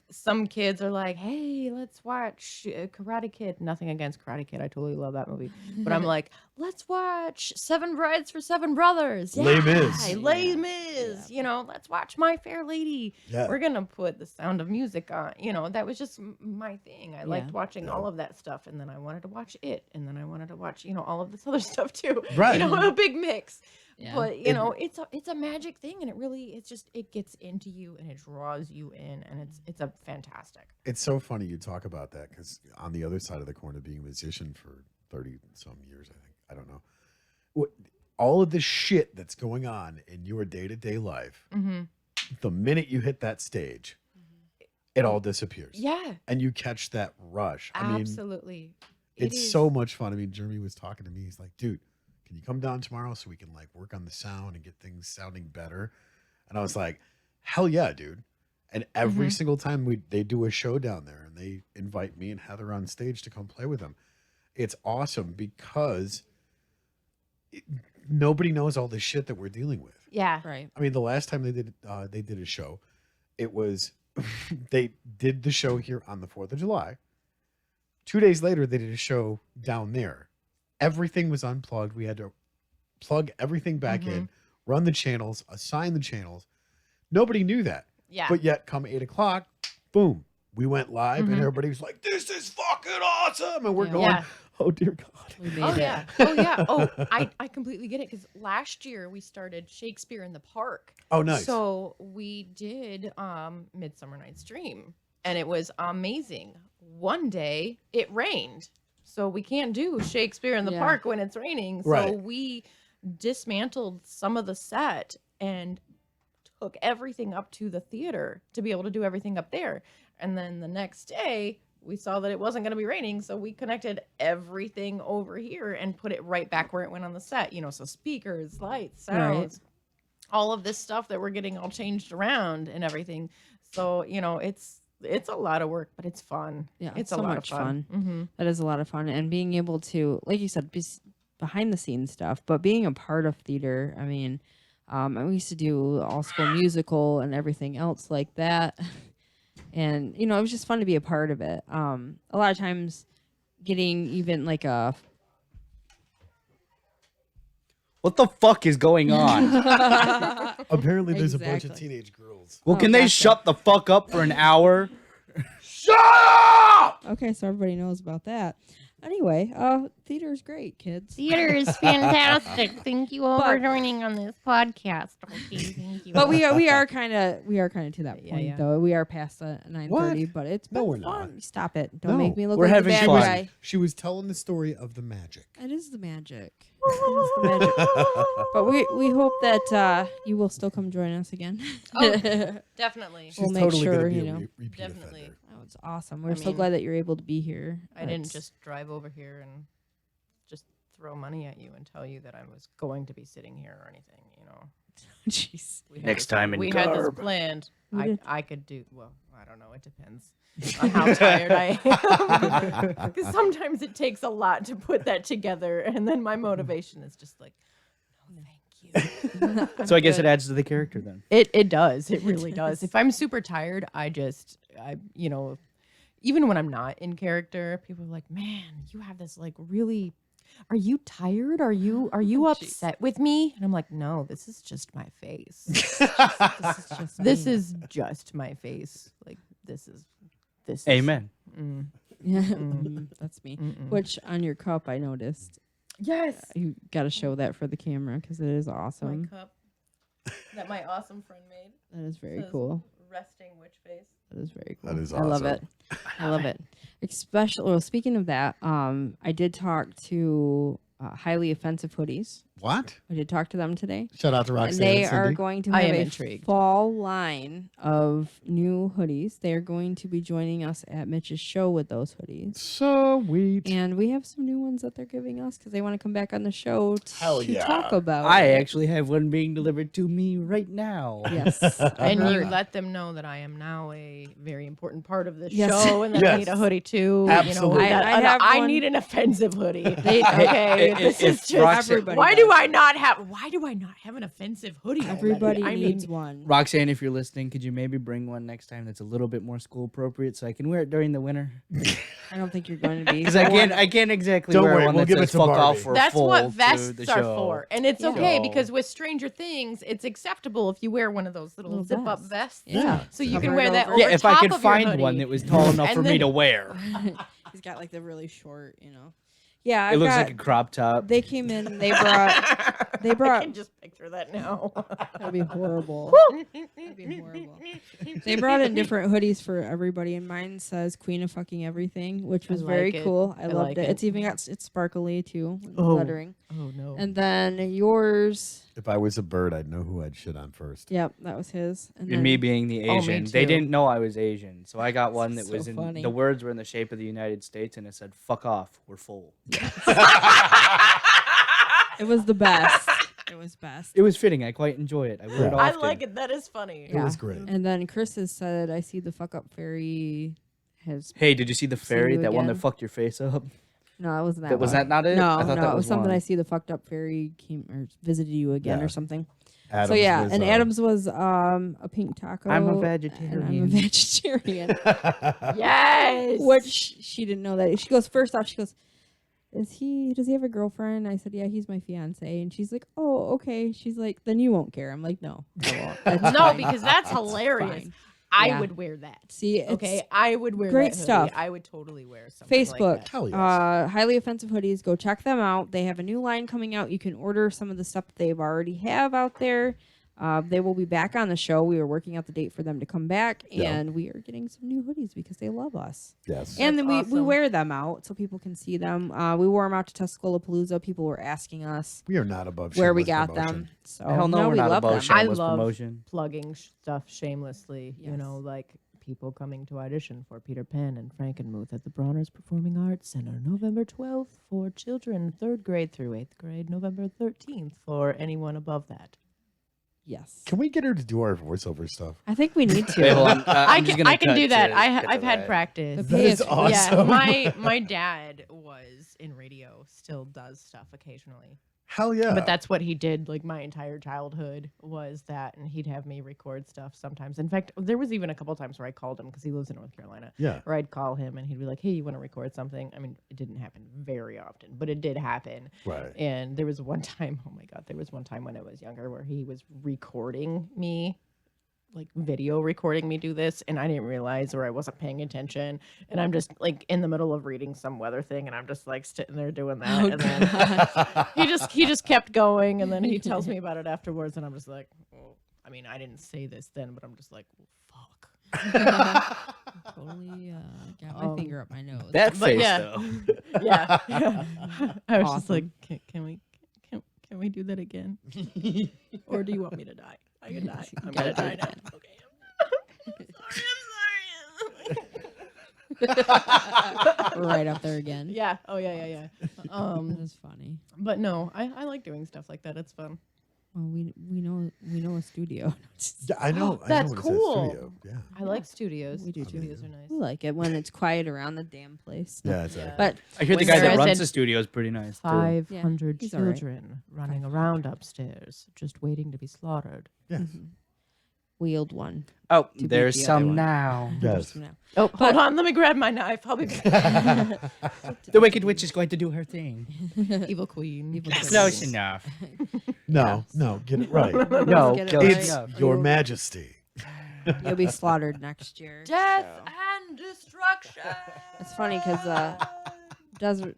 some kids are like, hey, let's watch Karate Kid. Nothing against Karate Kid. I totally love that movie. But I'm like, let's watch Seven Brides for Seven Brothers. Yeah, Les Mis. Les Mis. You know, let's watch My Fair Lady. Yeah. We're going to put The Sound of Music on. You know, that was just my thing. I liked watching all of that stuff. And then I wanted to watch it. And then I wanted to watch, you know, all of this other stuff too. Right. You know, a big mix. Yeah. But you know, it's a magic thing, and it gets into you and it draws you in, and it's a fantastic. It's so funny you talk about that because on the other side of the corner, being a musician for 30 some years, I don't know, all of the shit that's going on in your day-to-day life, the minute you hit that stage, it all disappears. Yeah, And you catch that rush. I mean, absolutely. it's so much fun. I mean, Jeremy was talking to me. He's like, dude, can you come down tomorrow so we can like work on the sound and get things sounding better? And I was like, hell yeah, dude. And every single time they do a show down there and they invite me and Heather on stage to come play with them, it's awesome because nobody knows all the shit that we're dealing with. Yeah, Right. I mean, the last time they did a show, it was they did the show here on the 4th of July. 2 days later, they did a show down there. Everything was unplugged. We had to plug everything back in, run the channels, assign the channels. Nobody knew that. yeah. But yet, come 8 o'clock, boom, we went live, and everybody was like, "This is fucking awesome!" And we're Yeah. going, Yeah. "Oh dear God!" We made Oh it. yeah. Oh yeah. Oh, I completely get it because last year we started Shakespeare in the Park. Oh, nice. So we did Midsummer Night's Dream, and it was amazing. One day it rained, so we can't do Shakespeare in the Yeah. Park when it's raining. So Right. we dismantled some of the set and took everything up to the theater to be able to do everything up there. And then the next day we saw that it wasn't going to be raining, so we connected everything over here and put it right back where it went on the set. You know, so speakers, lights, sounds, all of this stuff that we're getting all changed around and everything. So, you know, it's a lot of work, but it's fun. Yeah, It's so a lot much of fun. Mm-hmm. That is a lot of fun. And being able to, like you said, behind the scenes stuff, but being a part of theater, I mean, we used to do All School Musical and everything else like that. And, you know, it was just fun to be a part of it. A lot of times getting even like a... What the fuck is going on? Apparently, there's a bunch of Exactly. teenage girls. Well, Oh, can they gotcha. shut the fuck up for an hour? Okay, so everybody knows about that. Anyway, theater is great, kids. Theater is fantastic. Thank you all But- for joining on this podcast. Okay, thank you. But we are kind of to that Yeah, point yeah. though. We are past the 9:30, but it's No, been we're fun. not. Stop it! Don't No. make me look We're like having the bad fun. guy. She was telling the story of the magic. It is the magic. It is the magic. But we hope that you will still come join us again. Oh, definitely. She's We'll make totally sure, gonna be you a know. repeat Definitely. offender. Oh, it's awesome. We're I so mean, glad that you're able to be here. I didn't That's- just drive over here and just throw money at you and tell you that I was going to be sitting here or anything, you know. Jeez. We had Next this- time in we had this garb. planned. We did. I could do well. I don't know. It depends on how tired I am. Because sometimes it takes a lot to put that together, and then my motivation is just like, no, thank you. So I guess it adds to the character then. It does. It really does. If I'm super tired, I you know, even when I'm not in character, people are like, "Man, you have this like really. Are you tired? Are you upset with me?" And I'm like, "No, this is just my face. This is just my face. Like this is." Amen. Yeah, Mm. that's me. Mm-mm. Which on your cup I noticed. Yes. You got to show that for the camera because it is My awesome. cup that my awesome friend made. That is very Says, cool. Resting witch face. That is very cool. That is I love awesome. it. I love it. Especially, well, speaking of that, I did talk to Highly Offensive Hoodies. What? I did talk to them today. Shout out to And Roxanne. they and are Cindy. going to I have am a intrigued. fall line of new hoodies. They are going to be joining us at Mitch's show with those hoodies. Sweet. And we have some new ones that they're giving us because they want to come back on the show Hell to yeah. talk about I it. actually have one being delivered to me right now. Yes. And you heard. let them know that I am now a very important part of the Yes. show and that I Yes. need a hoodie too. Absolutely. You know, I have I one- need an offensive hoodie. They- okay. This is If just Roxanne- Everybody why does. do I not have an offensive hoodie? already? Everybody I needs mean, one. Roxanne, if you're listening, could you maybe bring one next time that's a little bit more school appropriate so I can wear it during the winter? I don't think you're going to be. Because I can't exactly Don't wear worry, one we'll that give it says to fuck Barbie. off for that's full what to vests the are show. for, and it's Yeah. okay So- because with Stranger Things, it's acceptable if you wear one of those little Little zip-up vests. vests. Yeah. So you Cover can it wear that over. over Yeah, if I top could of your find hoodie. one that was tall enough And for me then- to wear. He's got like the really short, Yeah, It looks like a crop top. They came in. They brought. They I brought. can just picture that now. That'd be horrible. That'd be horrible. They brought in different hoodies for everybody, and mine says "Queen of Fucking Everything," which was very like it. cool. I I loved like it. it. It's even got it's sparkly too, with Oh. lettering. Oh no. And then yours. If I was a bird, I'd know who I'd shit on first. Yep, that was his. And And then me being the Oh, me Asian, they too. didn't know I was Asian, so I got one that So was in funny. the words were in the shape of the United States, and it said "fuck off, we're full." it was the best. It was best. It was fitting. I quite enjoy it. I wear it Yeah. I often. like it. That is funny. It was great. And then Chris has said, "I see the fuck up fairy has." Hey, did you see the See fairy? you that one that again. fucked your face up? No, it wasn't that. That was one. that not it? No, I thought no, that it was something. one. I see the fucked up fairy came or visited you again Yeah. or something. Adams So yeah, was, and Adams was a pink taco. I'm a And I'm a vegetarian. vegetarian. Yes. Which she didn't know that. She goes, first off, she goes, does he have a girlfriend? I said, yeah, he's my fiance. And she's like, oh, okay. She's like, then you won't care. I'm like, no, I won't. That's No, fine. because that's It's hilarious. fine. I Yeah. would wear that. See, it's Okay, I would wear great that hoodie. stuff. I would totally wear something Facebook, like that. Hell yes. highly offensive hoodies. Go check them out. They have a new line coming out. You can order some of the stuff that they've already have out there. They will be back on the show. We are working out the date for them to come back, Yeah. and we are getting some new hoodies because they love us. Yes. And then we awesome. wear them out so people can see them. We wore them out to Tuscola-Palooza. People were asking us We are not above where we shameless got promotion. them. So Hell no, we're we not love above them. shameless I love promotion. Plugging stuff shamelessly. You Yes. know, like people coming to audition for Peter Pan and Frankenmuth at the Bronner's Performing Arts Center, November 12th for children 3rd grade through 8th grade, November 13th for anyone above that. Yes. Can we get her to do our voiceover stuff? I think we need to. Wait, hold on. I just can gonna cut do that. to I've the had right. practice. The That pay is is- awesome. Yeah, my dad was in radio, still does stuff occasionally. Hell yeah. But that's what he did like my entire childhood was that, and he'd have me record stuff sometimes. In fact, there was even a couple times where I called him because he lives in North Carolina, yeah. or I'd call him and he'd be like, hey, you want to record something? I mean, it didn't happen very often, but it did happen. Right. And there was one time, oh my God, there was one time when I was younger where he was recording me, like video recording me do this, and I didn't realize or I wasn't paying attention. And I'm just like in the middle of reading some weather thing, and I'm just like sitting there doing that. Oh, And then he just kept going, and then he tells me about it afterwards, and I'm just like, well, I mean, I didn't say this then, but I'm just like, well, fuck. Totally got my Um, finger up my nose. That But face yeah. though. Yeah. I was just Awesome. like, can we do that again? Or do you want me to die? I can die. I'm gonna die now. Okay. right up there again. Yeah. Oh yeah. That Um, was funny. but no, I like doing stuff like that. It's fun. Well, we know a studio. Yeah, I know. I That's know what cool. It says, studio. Yeah. I like studios. We do too. Studios are nice. We like it when it's quiet around the damn place. Yeah, exactly. But I hear the When guy that there runs is the studio is pretty nice too. 500 he's all right. children running around upstairs, just waiting to be slaughtered. Yeah. wheeled one. Oh, beat there's the other some one. now. Yes. Now. Oh, But- hold on. Let me grab my knife. I'll be back. The Wicked Witch is going to do her thing. Evil Queen. Evil Queen. Close enough. No, no, get it right. No, get it close right. It's enough. Your You'll- Majesty. You'll be slaughtered next year. Death so. and destruction. It's funny because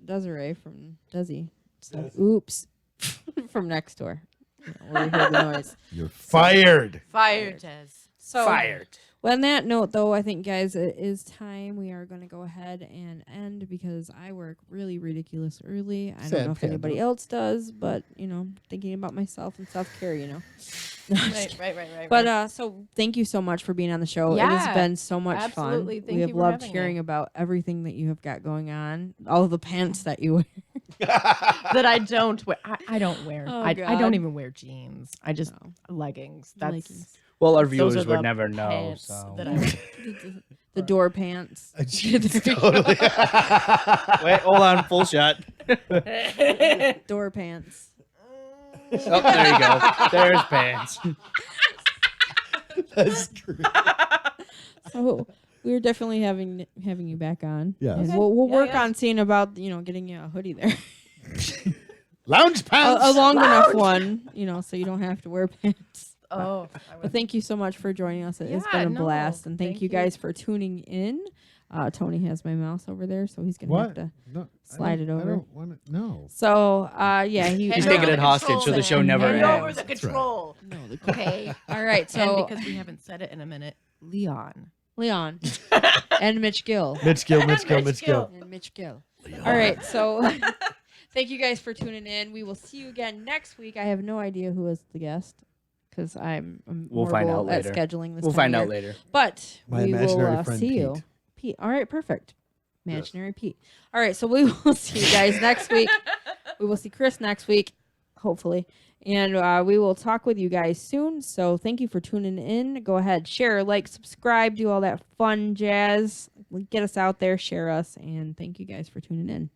Desiree from Desi said, "Oops," from next door. Where we heard the noise. You're fired. Fire Tez. So, Fired. well, on that note, though, I think, guys, it is time. We are going to go ahead and end because I work really ridiculous early. I don't Sad know if panda. anybody else does, but, you know, thinking about myself and self-care, you know. Right. But so thank you so much for being on the show. It Yeah, has been so much absolutely. fun. Thank We have you for loved having hearing me. about everything that you have got going on, all the pants that you wear. that I don't wear. I don't wear. Oh, I God. don't even wear jeans. I just No. leggings. That's Leggings. Well, our those viewers are would the never know. pants So. that I The door pants. Jeez, totally. Wait, hold on, full shot. Door pants. Oh, there you go. There's pants. That's great. So we're definitely having you back on. Yes. And Okay. we'll Yeah, work yeah. on seeing about getting you a hoodie there. Lounge pants. A long enough one, so you don't have to wear pants. Oh, But thank you so much for joining us. It's Yeah, been a no, blast, and thank thank you you. guys for tuning in. Tony has my mouse over there, so he's gonna have What? to. No, slide it I over. don't want to. No. So, yeah, He's Hand taking over it the hostage, control, so the show Sam. never Hand ends. over the That's right. control. no, Okay. all right. And So because we haven't said it in a minute, Leon. Leon and Mitch Gill Mitch Gill. Mitch Gill. and Mitch Gill. All right, so thank you guys for tuning in. We will see you again next week. I have no idea who is the guest because I'm We'll find horrible out at later. scheduling this. We'll time find of out year. later. But My we will imaginary friend, see you. Pete. Pete. All right, perfect. Imaginary Pete. All right, so we will see you guys next week. We will see Chris next week, hopefully. And we will talk with you guys soon. So thank you for tuning in. Go ahead, share, like, subscribe, do all that fun jazz. Get us out there, share us, and thank you guys for tuning in.